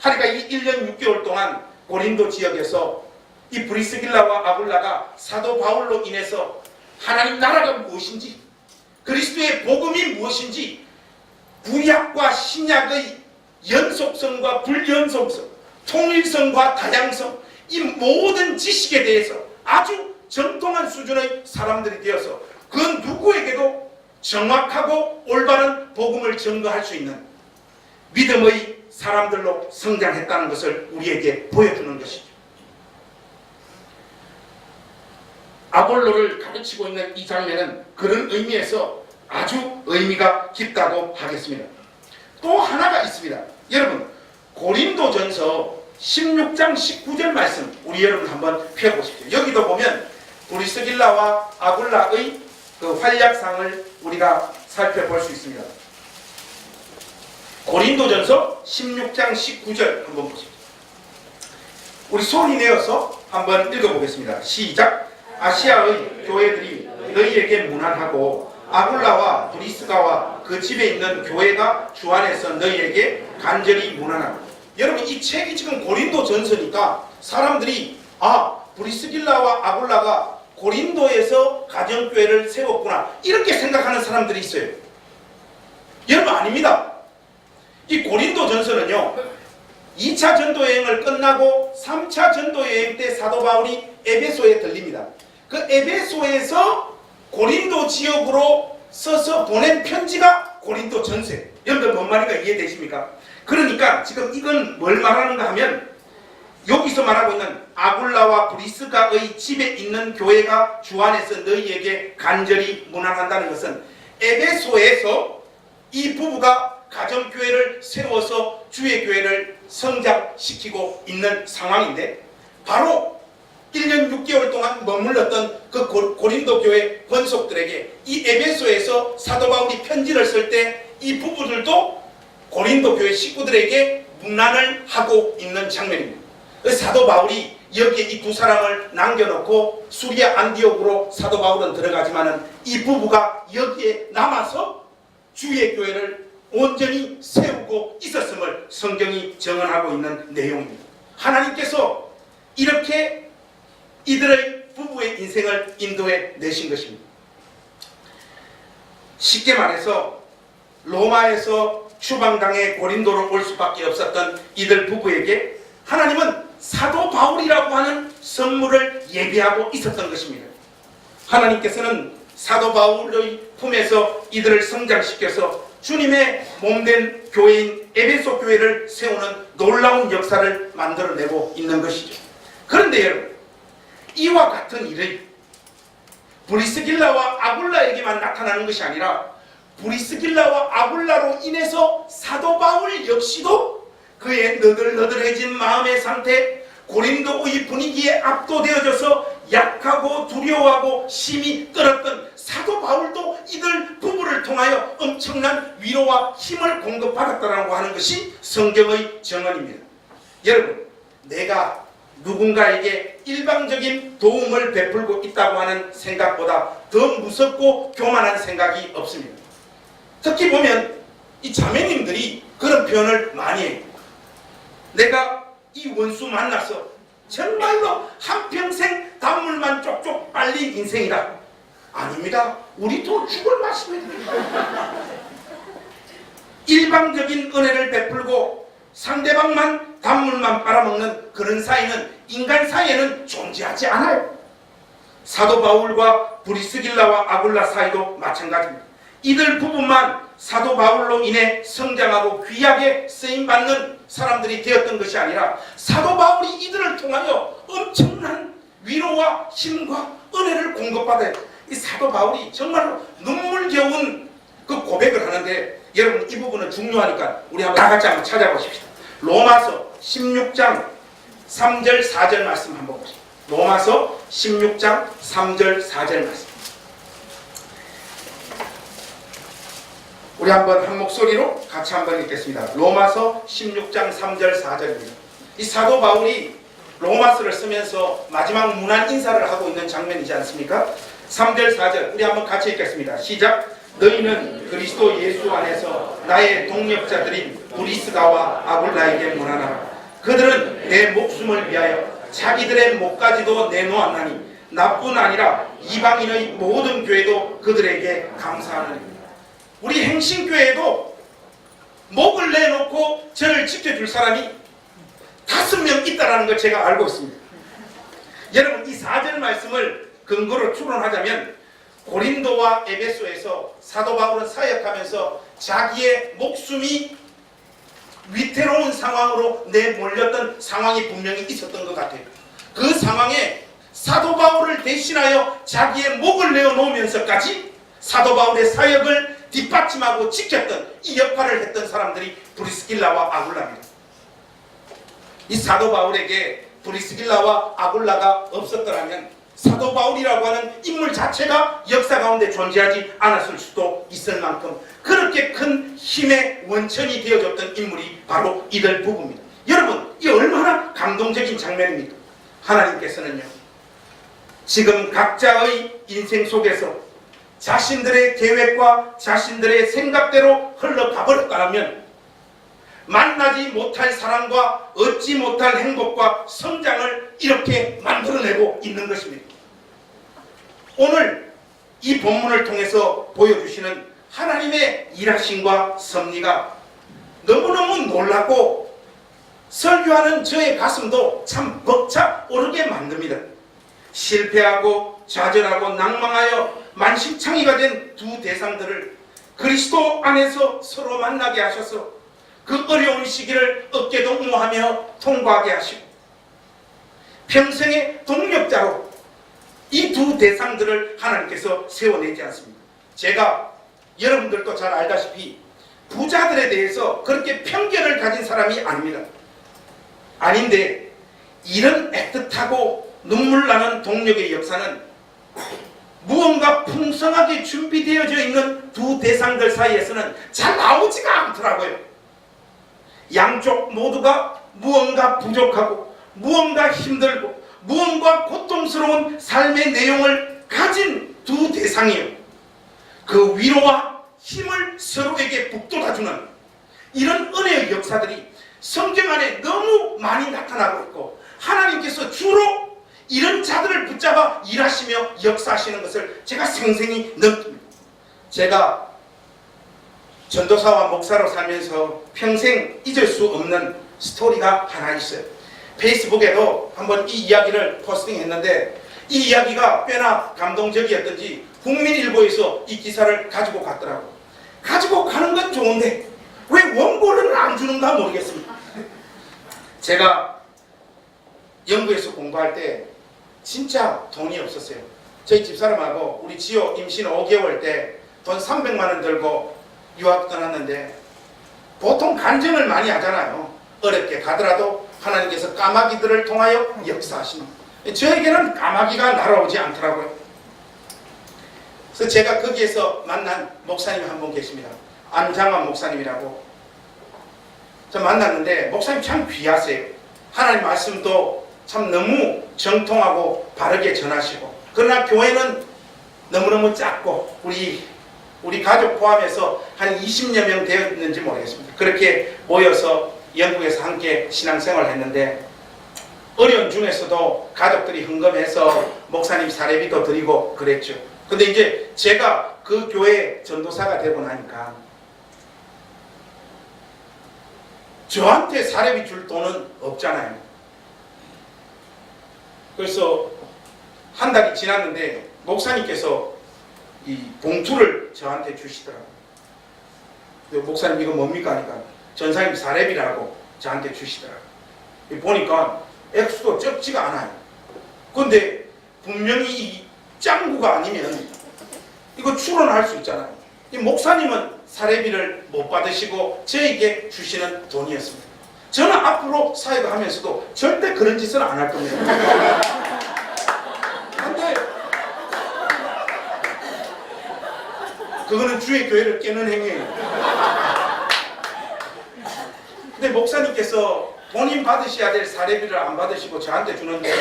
하니까 이 1년 6개월 동안 고린도 지역에서 이 브리스길라와 아굴라가 사도 바울로 인해서 하나님 나라가 무엇인지 그리스도의 복음이 무엇인지 구약과 신약의 연속성과 불연속성, 통일성과 다양성 이 모든 지식에 대해서 아주 정통한 수준의 사람들이 되어서 그 누구에게도 정확하고 올바른 복음을 증거할 수 있는 믿음의 사람들로 성장했다는 것을 우리에게 보여주는 것이죠. 아볼로를 가르치고 있는 이 장면은 그런 의미에서 아주 의미가 깊다고 하겠습니다. 또 하나가 있습니다. 여러분 고린도전서 16장 19절 말씀 우리 여러분 한번 펴보십시오. 여기도 보면 브리스길라와 아굴라의 그 활약상을 우리가 살펴볼 수 있습니다. 고린도전서 16장 19절 한번 보십시오. 우리 소리 내어서 한번 읽어보겠습니다. 시작. 아시아의 교회들이 너희에게 무난하고 아굴라와 브리스가와 그 집에 있는 교회가 주 안에서 너희에게 간절히 무난하고. 여러분 이 책이 지금 고린도 전서니까 사람들이 브리스길라와 아굴라가 고린도에서 가정교회를 세웠구나 이렇게 생각하는 사람들이 있어요. 여러분 아닙니다. 이 고린도 전서는요 2차 전도여행을 끝나고 3차 전도여행 때 사도 바울이 에베소에 들립니다. 그 에베소에서 고린도 지역으로 써서 보낸 편지가 고린도 전서예요. 여러분들 뭔 말인가 이해되십니까? 그러니까 지금 이건 뭘 말하는가 하면 여기서 말하고 있는 아굴라와 브리스가의 집에 있는 교회가 주 안에서 너희에게 간절히 무난한다는 것은 에베소에서 이 부부가 가정교회를 세워서 주의 교회를 성장시키고 있는 상황인데 바로 1년 6개월 동안 머물렀던 그 고린도 교회 권속들에게 이 에베소에서 사도 바울이 편지를 쓸 때 이 부부들도 고린도 교회 식구들에게 문안을 하고 있는 장면입니다. 사도 바울이 여기에 이 두 사람을 남겨놓고 수리아 안디옥으로 사도 바울은 들어가지만은 이 부부가 여기에 남아서 주의 교회를 온전히 세우고 있었음을 성경이 증언하고 있는 내용입니다. 하나님께서 이렇게 이들의 부부의 인생을 인도해 내신 것입니다. 쉽게 말해서 로마에서 추방당해 고린도로 올 수밖에 없었던 이들 부부에게 하나님은 사도 바울이라고 하는 선물을 예비하고 있었던 것입니다. 하나님께서는 사도 바울의 품에서 이들을 성장시켜서 주님의 몸된 교회인 에베소 교회를 세우는 놀라운 역사를 만들어내고 있는 것이죠. 그런데 여러분 이와 같은 일이 브리스길라와 아굴라에게만 나타나는 것이 아니라 브리스길라와 아굴라로 인해서 사도 바울 역시도 그의 너덜너덜해진 마음의 상태, 고린도의 분위기에 압도되어져서 약하고 두려워하고 심히 떨었던 사도 바울도 이들 부부를 통하여 엄청난 위로와 힘을 공급받았다고 하는 것이 성경의 증언입니다. 여러분, 내가 누군가에게 일방적인 도움을 베풀고 있다고 하는 생각보다 더 무섭고 교만한 생각이 없습니다. 특히 보면 이 자매님들이 그런 표현을 많이 해요. 내가 이 원수 만나서 정말로 한평생 단물만 쪽쪽 빨린 인생이다. 아닙니다. 우리 또 죽을 맛입니다. 일방적인 은혜를 베풀고 상대방만 단물만 빨아먹는 그런 사이는 인간 사이에는 존재하지 않아요. 사도 바울과 브리스길라와 아굴라 사이도 마찬가지입니다. 이들 부부만 사도 바울로 인해 성장하고 귀하게 쓰임받는 사람들이 되었던 것이 아니라 사도 바울이 이들을 통하여 엄청난 위로와 힘과 은혜를 공급받아요. 이 사도 바울이 정말로 눈물겨운 그 고백을 하는데, 여러분 이 부분은 중요하니까 우리 한번 다 같이 한번 찾아보십시다. 로마서 16장 3절 4절 말씀 한번 보십시오. 로마서 16장 3절 4절 말씀. 우리 한번 한 목소리로 같이 한번 읽겠습니다. 로마서 16장 3절 4절입니다. 이 사도 바울이 로마서를 쓰면서 마지막 문안 인사를 하고 있는 장면이지 않습니까? 3절 4절 우리 한번 같이 읽겠습니다. 시작. 너희는 그리스도 예수 안에서 나의 동력자들인 브리스가와 아굴라에게 문안하라. 그들은 내 목숨을 위하여 자기들의 목까지도 내놓았나니 나뿐 아니라 이방인의 모든 교회도 그들에게 감사하느니. 우리 행신교회에도 목을 내놓고 저를 지켜줄 사람이 5명 있다는 걸 제가 알고 있습니다. 여러분 이 4절 말씀을 근거로 추론하자면 고린도와 에베소에서 사도 바울은 사역하면서 자기의 목숨이 위태로운 상황으로 내몰렸던 상황이 분명히 있었던 것 같아요. 그 상황에 사도 바울을 대신하여 자기의 목을 내어놓으면서까지 사도 바울의 사역을 뒷받침하고 지켰던 이 역할을 했던 사람들이 브리스길라와 아굴라입니다. 이 사도 바울에게 브리스길라와 아굴라가 없었더라면 사도 바울이라고 하는 인물 자체가 역사 가운데 존재하지 않았을 수도 있을 만큼 그렇게 큰 힘의 원천이 되어줬던 인물이 바로 이들 부부입니다. 여러분 이 얼마나 감동적인 장면입니까? 하나님께서는요 지금 각자의 인생 속에서 자신들의 계획과 자신들의 생각대로 흘러가버렸다면 만나지 못할 사랑과 얻지 못할 행복과 성장을 이렇게 만들어내고 있는 것입니다. 오늘 이 본문을 통해서 보여주시는 하나님의 일하심과 섭리가 너무너무 놀랍고 설교하는 저의 가슴도 참 벅차 오르게 만듭니다. 실패하고 좌절하고 낭망하여 만신창이가 된 두 대상들을 그리스도 안에서 서로 만나게 하셔서 그 어려운 시기를 어깨동무하며 통과하게 하시고 평생의 동력자로 이 두 대상들을 하나님께서 세워내지 않습니다. 제가 여러분들도 잘 알다시피 부자들에 대해서 그렇게 편견을 가진 사람이 아닙니다. 아닌데 이런 애틋하고 눈물 나는 동력의 역사는 무언가 풍성하게 준비되어져 있는 두 대상들 사이에서는 잘 나오지가 않더라고요. 양쪽 모두가 무언가 부족하고 무언가 힘들고 무언가 고통스러운 삶의 내용을 가진 두 대상이에요. 그 위로와 힘을 서로에게 북돋아주는 이런 은혜의 역사들이 성경 안에 너무 많이 나타나고 있고 하나님께서 주로 이런 자들을 붙잡아 일하시며 역사하시는 것을 제가 생생히 느낍니다. 제가 전도사와 목사로 살면서 평생 잊을 수 없는 스토리가 하나 있어요. 페이스북에도 한번 이 이야기를 포스팅했는데 이 이야기가 꽤나 감동적이었던지 국민일보에서 이 기사를 가지고 갔더라고요. 가지고 가는 건 좋은데 왜 원고를 안 주는가 모르겠습니다. 제가 영국에서 공부할 때 진짜 돈이 없었어요. 저희 집사람하고 우리 지호 임신 5개월 때 돈 300만 원 들고 유학 떠났는데 보통 간증을 많이 하잖아요. 어렵게 가더라도 하나님께서 까마귀들을 통하여 역사하시는. 저에게는 까마귀가 날아오지 않더라고요. 그래서 제가 거기에서 만난 목사님 한 분 계십니다. 안장환 목사님이라고. 저 만났는데 목사님 참 귀하세요. 하나님 말씀도 참 너무 정통하고 바르게 전하시고, 그러나 교회는 너무너무 작고 우리 가족 포함해서 한 20여 명 되었는지 모르겠습니다. 그렇게 모여서 영국에서 함께 신앙생활을 했는데 어려운 중에서도 가족들이 헌금해서 목사님 사례비도 드리고 그랬죠. 근데 이제 제가 그 교회 전도사가 되고 나니까 저한테 사례비 줄 돈은 없잖아요. 그래서 한 달이 지났는데 목사님께서 이 봉투를 저한테 주시더라고요. 목사님 이거 뭡니까 하니까 전사님 사례비라고 저한테 주시더라고요. 보니까 액수도 적지가 않아요. 그런데 분명히 이 짱구가 아니면 이거 추론할 수 있잖아요. 이 목사님은 사례비를 못 받으시고 저에게 주시는 돈이었습니다. 저는 앞으로 사역을 하면서도 절대 그런 짓을 안 할 겁니다. 근데 그거는 주의 교회를 깨는 행위예요. 근데 목사님께서 본인 받으셔야 될 사례비를 안 받으시고 저한테 주는데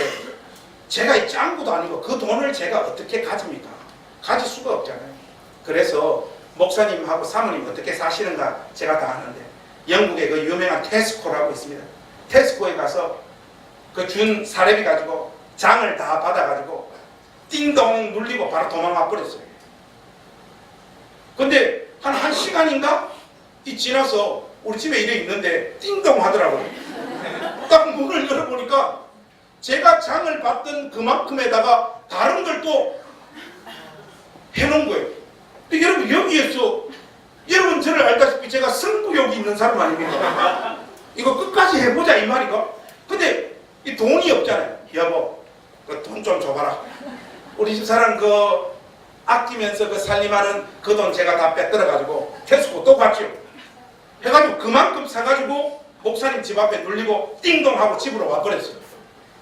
제가 이 짱구도 아니고 그 돈을 제가 어떻게 가집니까? 가질 수가 없잖아요. 그래서 목사님하고 사모님 어떻게 사시는가 제가 다 아는데 영국에 그 유명한 테스코라고 있습니다. 테스코에 가서 그 준 사례비 가지고 장을 다 받아가지고 띵동 눌리고 바로 도망가 버렸어요. 근데 한 1시간인가? 이 지나서 우리 집에 이래 있는데 띵동 하더라고요. 딱 문을 열어보니까 제가 장을 받던 그만큼에다가 다른 걸 또 해놓은 거예요. 근데 여러분 여기에서 여러분 저를 알다시피 제가 승부욕이 있는 사람 아닙니까? 이거 끝까지 해보자 이 말이가. 근데 이 돈이 없잖아요. 여보 그 돈 좀 줘봐라. 우리 집사람 그 아끼면서 그 살림하는 그 돈 제가 다 빼들어가지고 테스코 또 갔죠. 해가지고 그만큼 사가지고 목사님 집 앞에 눌리고 띵동하고 집으로 와버렸어요.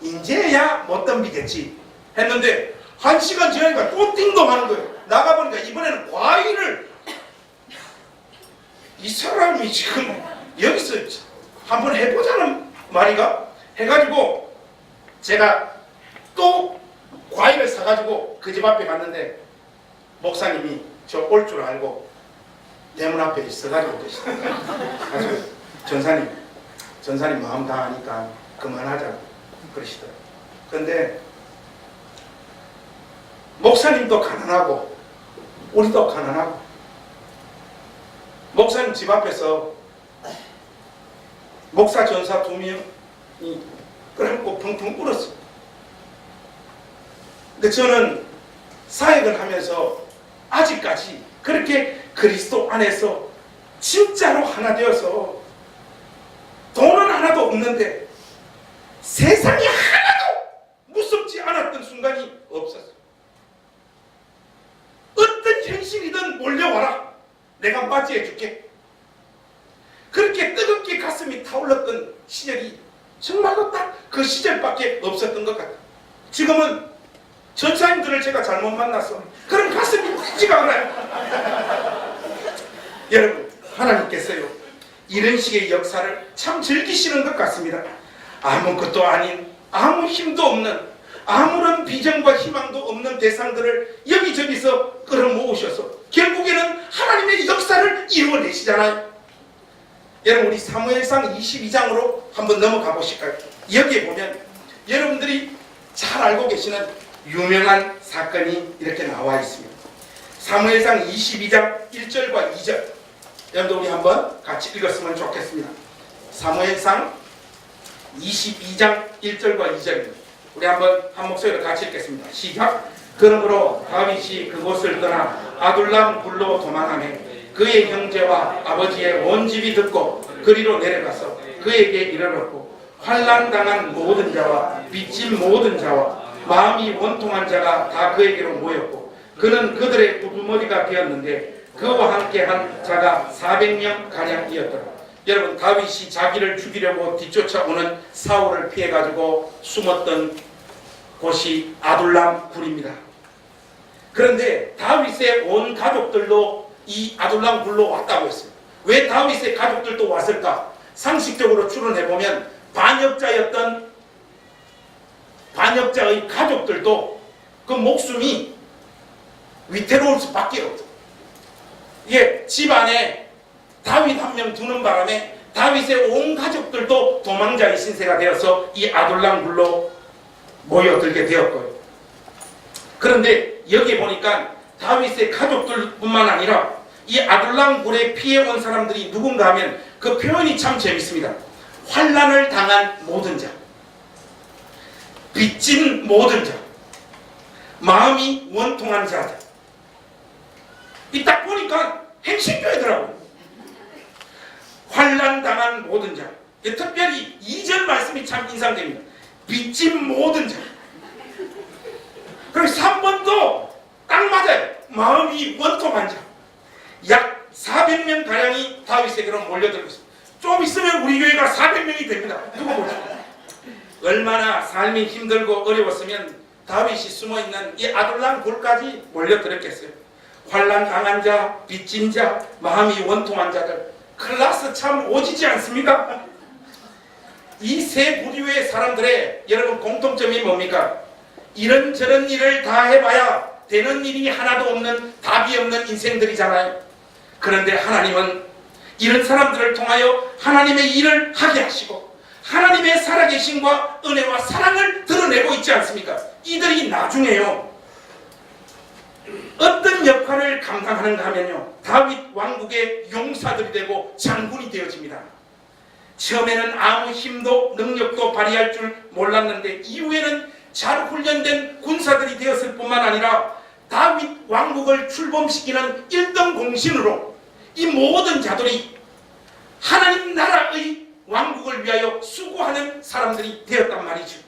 이제야 못 덤비겠지 했는데 1시간 지나니까 또 띵동하는 거예요. 나가보니까 이번에는 과일을 이 사람이 지금 여기서 한번 해보자는 말이가 해가지고 제가 또 과일을 사가지고 그 집 앞에 갔는데 목사님이 저 올 줄 알고 대문 앞에 있어가지고 계시더라고요. 전사님 마음 다 아니까 그만하자고 그러시더라고요. 근데 목사님도 가난하고 우리도 가난하고 목사님 집 앞에서 목사 전사 2명이 끌어안고 펑펑 울었어요. 근데 저는 사역을 하면서 아직까지 그렇게 그리스도 안에서 진짜로 하나 되어서 돈은 하나도 없는데 세상에 하나도 무섭지 않았던 순간이 없었어요. 어떤 현실이든 몰려와라. 내가 맞이해줄게. 그렇게 뜨겁게 가슴이 타올랐던 시절이 정말로 딱 그 시절밖에 없었던 것 같아요. 지금은 전사님들을 제가 잘못 만나서 그런 가슴이 뛰지가 않아요. 여러분 하나님께서요 이런 식의 역사를 참 즐기시는 것 같습니다. 아무것도 아닌 아무 힘도 없는 아무런 비전과 희망도 없는 대상들을 여기저기서 끌어모으셔서 결국에는 하나님의 역사를 이루어내시잖아요. 여러분 우리 사무엘상 22장으로 한번 넘어가 보실까요? 여기에 보면 여러분들이 잘 알고 계시는 유명한 사건이 이렇게 나와 있습니다. 사무엘상 22장 1절과 2절 여러분들 우리 한번 같이 읽었으면 좋겠습니다. 사무엘상 22장 1절과 2절입니다. 우리 한번 한 목소리로 같이 읽겠습니다. 시작. 그러므로 다윗이 그곳을 떠나 아둘람 굴로 도망하매 그의 형제와 아버지의 온 집이 듣고 그리로 내려가서 그에게 이르렀고 환난당한 모든 자와 빚진 모든 자와 마음이 원통한 자가 다 그에게로 모였고 그는 그들의 우두머리가 되었는데 그와 함께한 자가 400명 가량이었더라. 여러분 다윗이 자기를 죽이려고 뒤쫓아오는 사울을 피해가지고 숨었던 곳이 아둘람 굴입니다. 그런데 다윗의 온 가족들도 이 아둘람 굴로 왔다고 했어요. 왜 다윗의 가족들도 왔을까? 상식적으로 추론해보면 반역자의 가족들도 그 목숨이 위태로울 수밖에 없어요. 이게 집안에 다윗 한 명 두는 바람에 다윗의 온 가족들도 도망자의 신세가 되어서 이 아둘람 굴로 모여들게 되었고요. 그런데 여기 보니까 다윗의 가족들뿐만 아니라 이 아둘람 굴에 피해 온 사람들이 누군가 하면 그 표현이 참 재밌습니다. 환난을 당한 모든 자, 빚진 모든 자, 마음이 원통한 자들. 이 딱 보니까 행신교회더라고요. 환난 당한 모든 자. 특별히 2절 말씀이 참 인상됩니다. 빚진 모든 자. 그리고 3번도 딱 맞아요. 마음이 원통한 자. 약 400명 가량이 다윗에게로 몰려들고 있습니다. 좀 있으면 우리 교회가 400명이 됩니다. 누구 보죠? 얼마나 삶이 힘들고 어려웠으면 다윗이 숨어있는 이 아둘람 굴까지 몰려들었겠어요. 환난 당한 자, 빚진 자, 마음이 원통한 자들. 클라스 참 오지지 않습니까? 이 세 부류의 사람들의 여러분 공통점이 뭡니까? 이런저런 일을 다 해봐야 되는 일이 하나도 없는, 답이 없는 인생들이잖아요. 그런데 하나님은 이런 사람들을 통하여 하나님의 일을 하게 하시고 하나님의 살아계심과 은혜와 사랑을 드러내고 있지 않습니까? 이들이 나중에요 어떤 역할을 감당하는가 하면요, 다윗 왕국의 용사들이 되고 장군이 되어집니다. 처음에는 아무 힘도 능력도 발휘할 줄 몰랐는데 이후에는 잘 훈련된 군사들이 되었을 뿐만 아니라 다윗 왕국을 출범시키는 1등 공신으로 이 모든 자들이 하나님 나라의 왕국을 위하여 수고하는 사람들이 되었단 말이죠.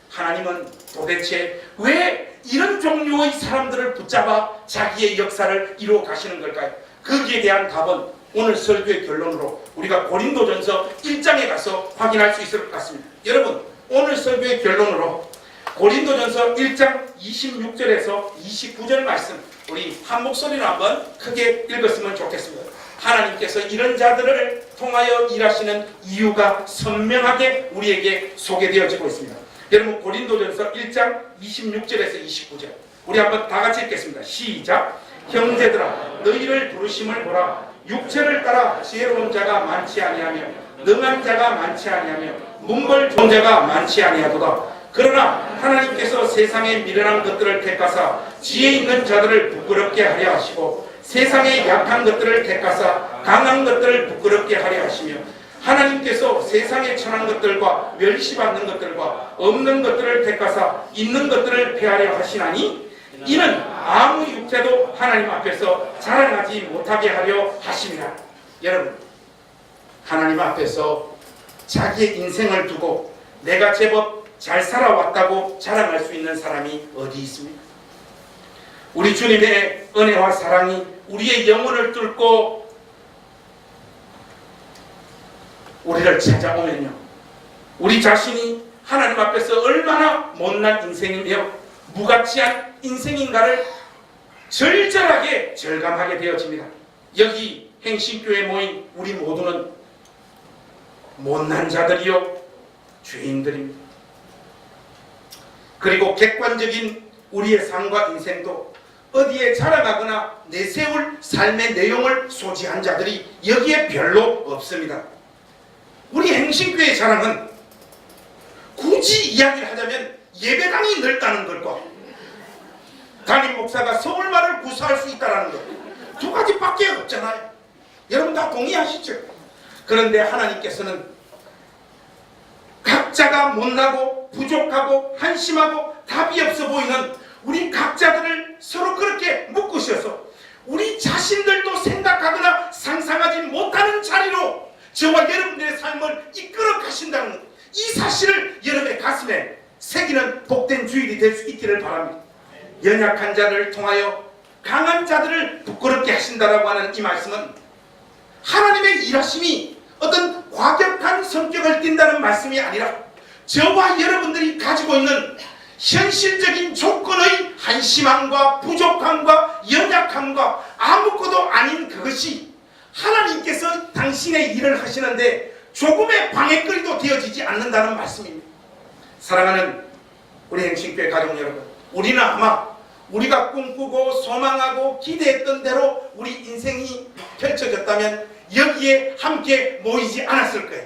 하나님은 도대체 왜 이런 종류의 사람들을 붙잡아 자기의 역사를 이루어 가시는 걸까요? 거기에 대한 답은 오늘 설교의 결론으로 우리가 고린도전서 1장에 가서 확인할 수 있을 것 같습니다. 여러분, 오늘 설교의 결론으로 고린도전서 1장 26절에서 29절 말씀 우리 한 목소리로 한번 크게 읽었으면 좋겠습니다. 하나님께서 이런 자들을 통하여 일하시는 이유가 선명하게 우리에게 소개되어지고 있습니다. 여러분, 고린도전서 1장 26절에서 29절 우리 한번 다 같이 읽겠습니다. 시작. 형제들아, 너희를 부르심을 보라. 육체를 따라 지혜로운 자가 많지 아니하며 능한 자가 많지 아니하며 문벌 좋은 자가 많지 아니하도다. 그러나 하나님께서 세상에 미련한 것들을 택하사 지혜 있는 자들을 부끄럽게 하려 하시고 세상에 약한 것들을 택하사 강한 것들을 부끄럽게 하려 하시며 하나님께서 세상에 천한 것들과 멸시받는 것들과 없는 것들을 택하사 있는 것들을 폐하려 하시나니 이는 아무 육체도 하나님 앞에서 자랑하지 못하게 하려 하심이라. 여러분, 하나님 앞에서 자기의 인생을 두고 내가 제법 잘 살아왔다고 자랑할 수 있는 사람이 어디 있습니까? 우리 주님의 은혜와 사랑이 우리의 영혼을 뚫고 우리를 찾아오면요, 우리 자신이 하나님 앞에서 얼마나 못난 인생이며 무가치한 인생인가를 절절하게 절감하게 되어집니다. 여기 행신교회에 모인 우리 모두는 못난 자들이요 죄인들입니다. 그리고 객관적인 우리의 삶과 인생도 어디에 자랑하거나 내세울 삶의 내용을 소지한 자들이 여기에 별로 없습니다. 우리 행신교회의 자랑은 굳이 이야기를 하자면 예배당이 넓다는 것과 담임 목사가 서울말을 구사할 수 있다는 것, 두 가지밖에 없잖아요. 여러분 다 동의하시죠? 그런데 하나님께서는 각자가 못나고 부족하고 한심하고 답이 없어 보이는 우리 각자들을 서로 그렇게 묶으셔서 우리 자신들도 생각하거나 상상하지 못하는 자리로 저와 여러분들의 삶을 이끌어 가신다는 것, 이 사실을 여러분의 가슴에 새기는 복된 주일이 될 수 있기를 바랍니다. 연약한 자를 통하여 강한 자들을 부끄럽게 하신다라고 하는 이 말씀은 하나님의 일하심이 어떤 과격한 성격을 띈다는 말씀이 아니라 저와 여러분들이 가지고 있는 현실적인 조건의 한심함과 부족함과 연약함과 아무것도 아닌 그것이 하나님께서 당신의 일을 하시는데 조금의 방해거리도 되어지지 않는다는 말씀입니다. 사랑하는 우리 행신교회 가족 여러분, 우리는 아마 우리가 꿈꾸고 소망하고 기대했던 대로 우리 인생이 펼쳐졌다면 여기에 함께 모이지 않았을 거예요.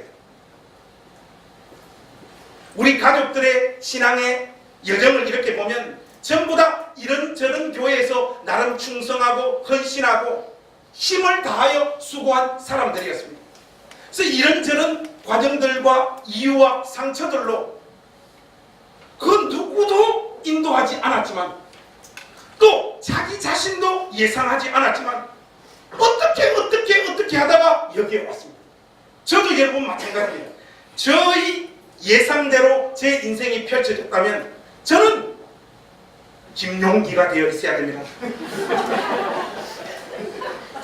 우리 가족들의 신앙의 여정을 이렇게 보면 전부 다 이런저런 교회에서 나름 충성하고 헌신하고 힘을 다하여 수고한 사람들이었습니다. 그래서 이런저런 과정들과 이유와 상처들로 그 누구도 인도하지 않았지만 또 자기 자신도 예상하지 않았지만 어떻게 하다가 여기에 왔습니다. 저도 여러분 마찬가지입니다. 저희 예상대로 제 인생이 펼쳐졌다면 저는 김용기가 되어 있어야 됩니다.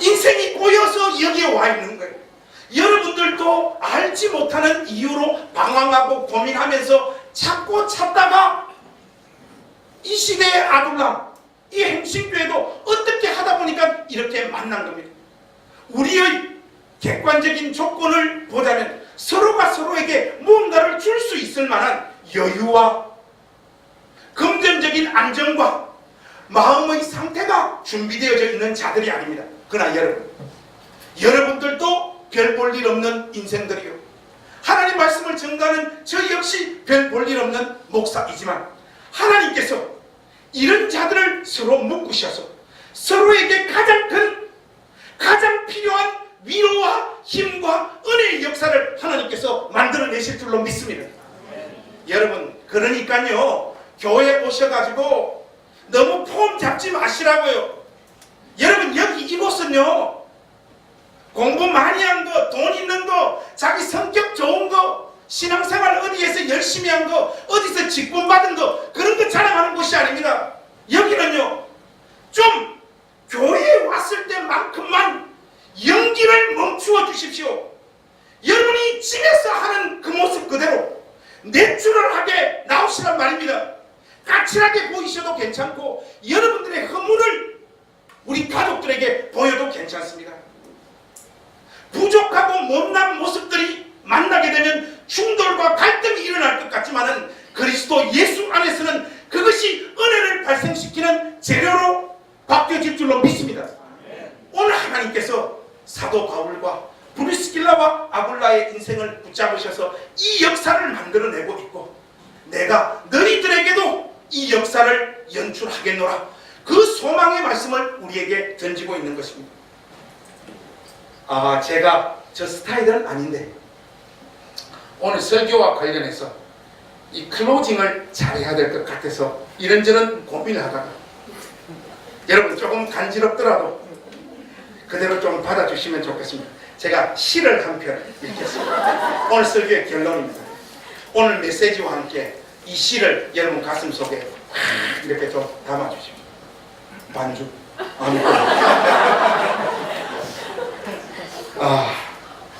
인생이 꼬여서 여기에 와 있는 거예요. 여러분들도 알지 못하는 이유로 방황하고 고민하면서 찾다가 이 시대의 아둘람, 이 행신교회도 어떻게 하다 보니까 이렇게 만난 겁니다. 우리의 객관적인 조건을 보자면 서로가 서로에게 무언가를 줄 수 있을 만한 여유와 금전적인 안정과 마음의 상태가 준비되어져 있는 자들이 아닙니다. 그러나 여러분들도 별 볼 일 없는 인생들이요, 하나님 말씀을 전가하는 저 역시 별 볼 일 없는 목사이지만 하나님께서 이런 자들을 서로 묶으셔서 서로에게 가장 필요한 위로와 힘과 은혜의 역사를 하나님께서 만들어내실 줄로 믿습니다. 여러분, 그러니까요, 교회 오셔가지고 너무 폼 잡지 마시라고요. 여러분, 여기 이곳은요, 공부 많이 한 거, 돈 있는 거, 자기 성격 좋은 거, 신앙생활 어디에서 열심히 한 거, 어디서 직분 받은 거, 그런 거 자랑하는 곳이 아닙니다. 여기는요, 좀 교회에 왔을 때만큼만 연기를 멈추어 주십시오. 여러분이 집에서 하는 그 모습 그대로 내추럴하게 나오시란 말입니다. 까칠하게 보이셔도 괜찮고 여러분들의 허물을 우리 가족들에게 보여도 괜찮습니다. 부족하고 못난 모습들이 만나게 되면 충돌과 갈등이 일어날 것 같지만은 그리스도 예수 안에서는 그것이 은혜를 발생시키는 재료로 바뀌어질 줄로 믿습니다. 오늘 하나님께서 사도 바울과 브리스길라와 아굴라의 인생을 붙잡으셔서 이 역사를 만들어내고 있고, 내가 너희들에게도 이 역사를 연출하겠노라, 그 소망의 말씀을 우리에게 던지고 있는 것입니다. 제가 저 스타일은 아닌데 오늘 설교와 관련해서 이 클로징을 잘해야 될 것 같아서 이런저런 고민을 하다가 여러분 조금 간지럽더라도 그대로 좀 받아주시면 좋겠습니다. 제가 시를 한 편 읽겠습니다. 오늘 설교의 결론입니다. 오늘 메시지와 함께 이 시를 여러분 가슴 속에 이렇게 좀 담아주십시오. 반주.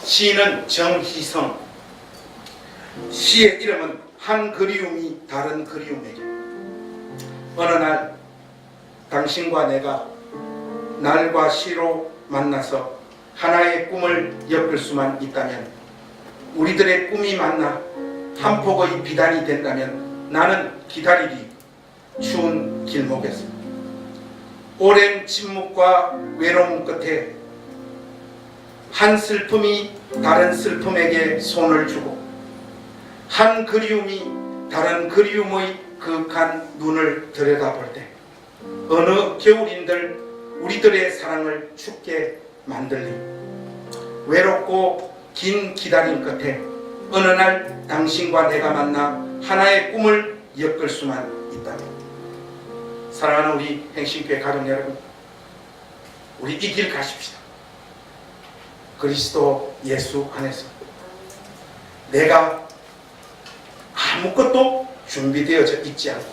시인은 정희성. 시의 이름은 한 그리움이 다른 그리움에게. 어느 날 당신과 내가 날과 시로 만나서 하나의 꿈을 엮을 수만 있다면, 우리들의 꿈이 만나 한 폭의 비단이 된다면 나는 기다리리 추운 길목에서. 오랜 침묵과 외로움 끝에 한 슬픔이 다른 슬픔에게 손을 주고, 한 그리움이 다른 그리움의 그윽한 눈을 들여다볼 때 어느 겨울인들 우리들의 사랑을 춥게 만들리. 외롭고 긴 기다림 끝에 어느 날 당신과 내가 만나 하나의 꿈을 엮을 수만 있다면. 사랑하는 우리 행신교회 가족 여러분, 우리 이 길 가십시다. 그리스도 예수 안에서 내가 아무것도 준비되어져 있지 않고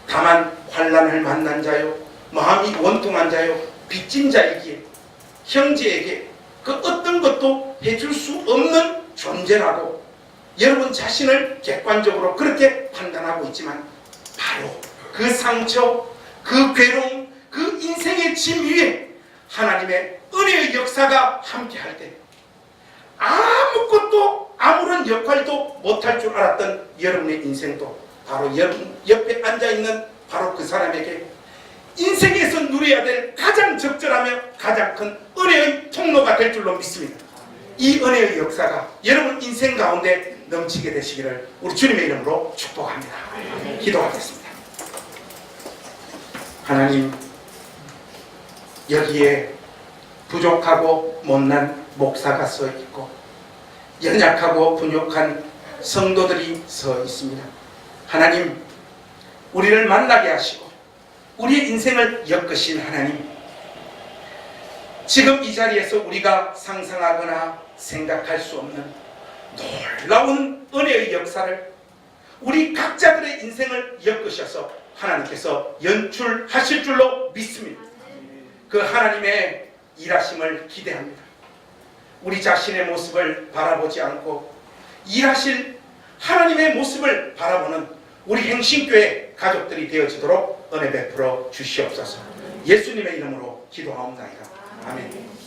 다만 환난을 만난 자요, 마음이 원통한 자요, 빚진 자이기에 형제에게 그 어떤 것도 해줄 수 없는 존재라고 여러분 자신을 객관적으로 그렇게 판단하고 있지만, 바로 그 상처, 그 괴로움, 그 인생의 짐 위에 하나님의 은혜의 역사가 함께할 때 아무것도 아무런 역할도 못할 줄 알았던 여러분의 인생도 바로 여러분 옆에 앉아있는 바로 그 사람에게 인생에서 누려야 될 가장 적절하며 가장 큰 은혜의 통로가 될 줄로 믿습니다. 이 은혜의 역사가 여러분 인생 가운데 넘치게 되시기를 우리 주님의 이름으로 축복합니다. 기도하겠습니다. 하나님, 여기에 부족하고 못난 목사가 서 있고 연약하고 부족한 성도들이 서 있습니다. 하나님, 우리를 만나게 하시고 우리의 인생을 엮으신 하나님, 지금 이 자리에서 우리가 상상하거나 생각할 수 없는 놀라운 은혜의 역사를 우리 각자들의 인생을 엮으셔서 하나님께서 연출하실 줄로 믿습니다. 그 하나님의 일하심을 기대합니다. 우리 자신의 모습을 바라보지 않고 일하실 하나님의 모습을 바라보는 우리 행신교회 가족들이 되어지도록 은혜 베풀어 주시옵소서. 예수님의 이름으로 기도하옵나이다. 아멘.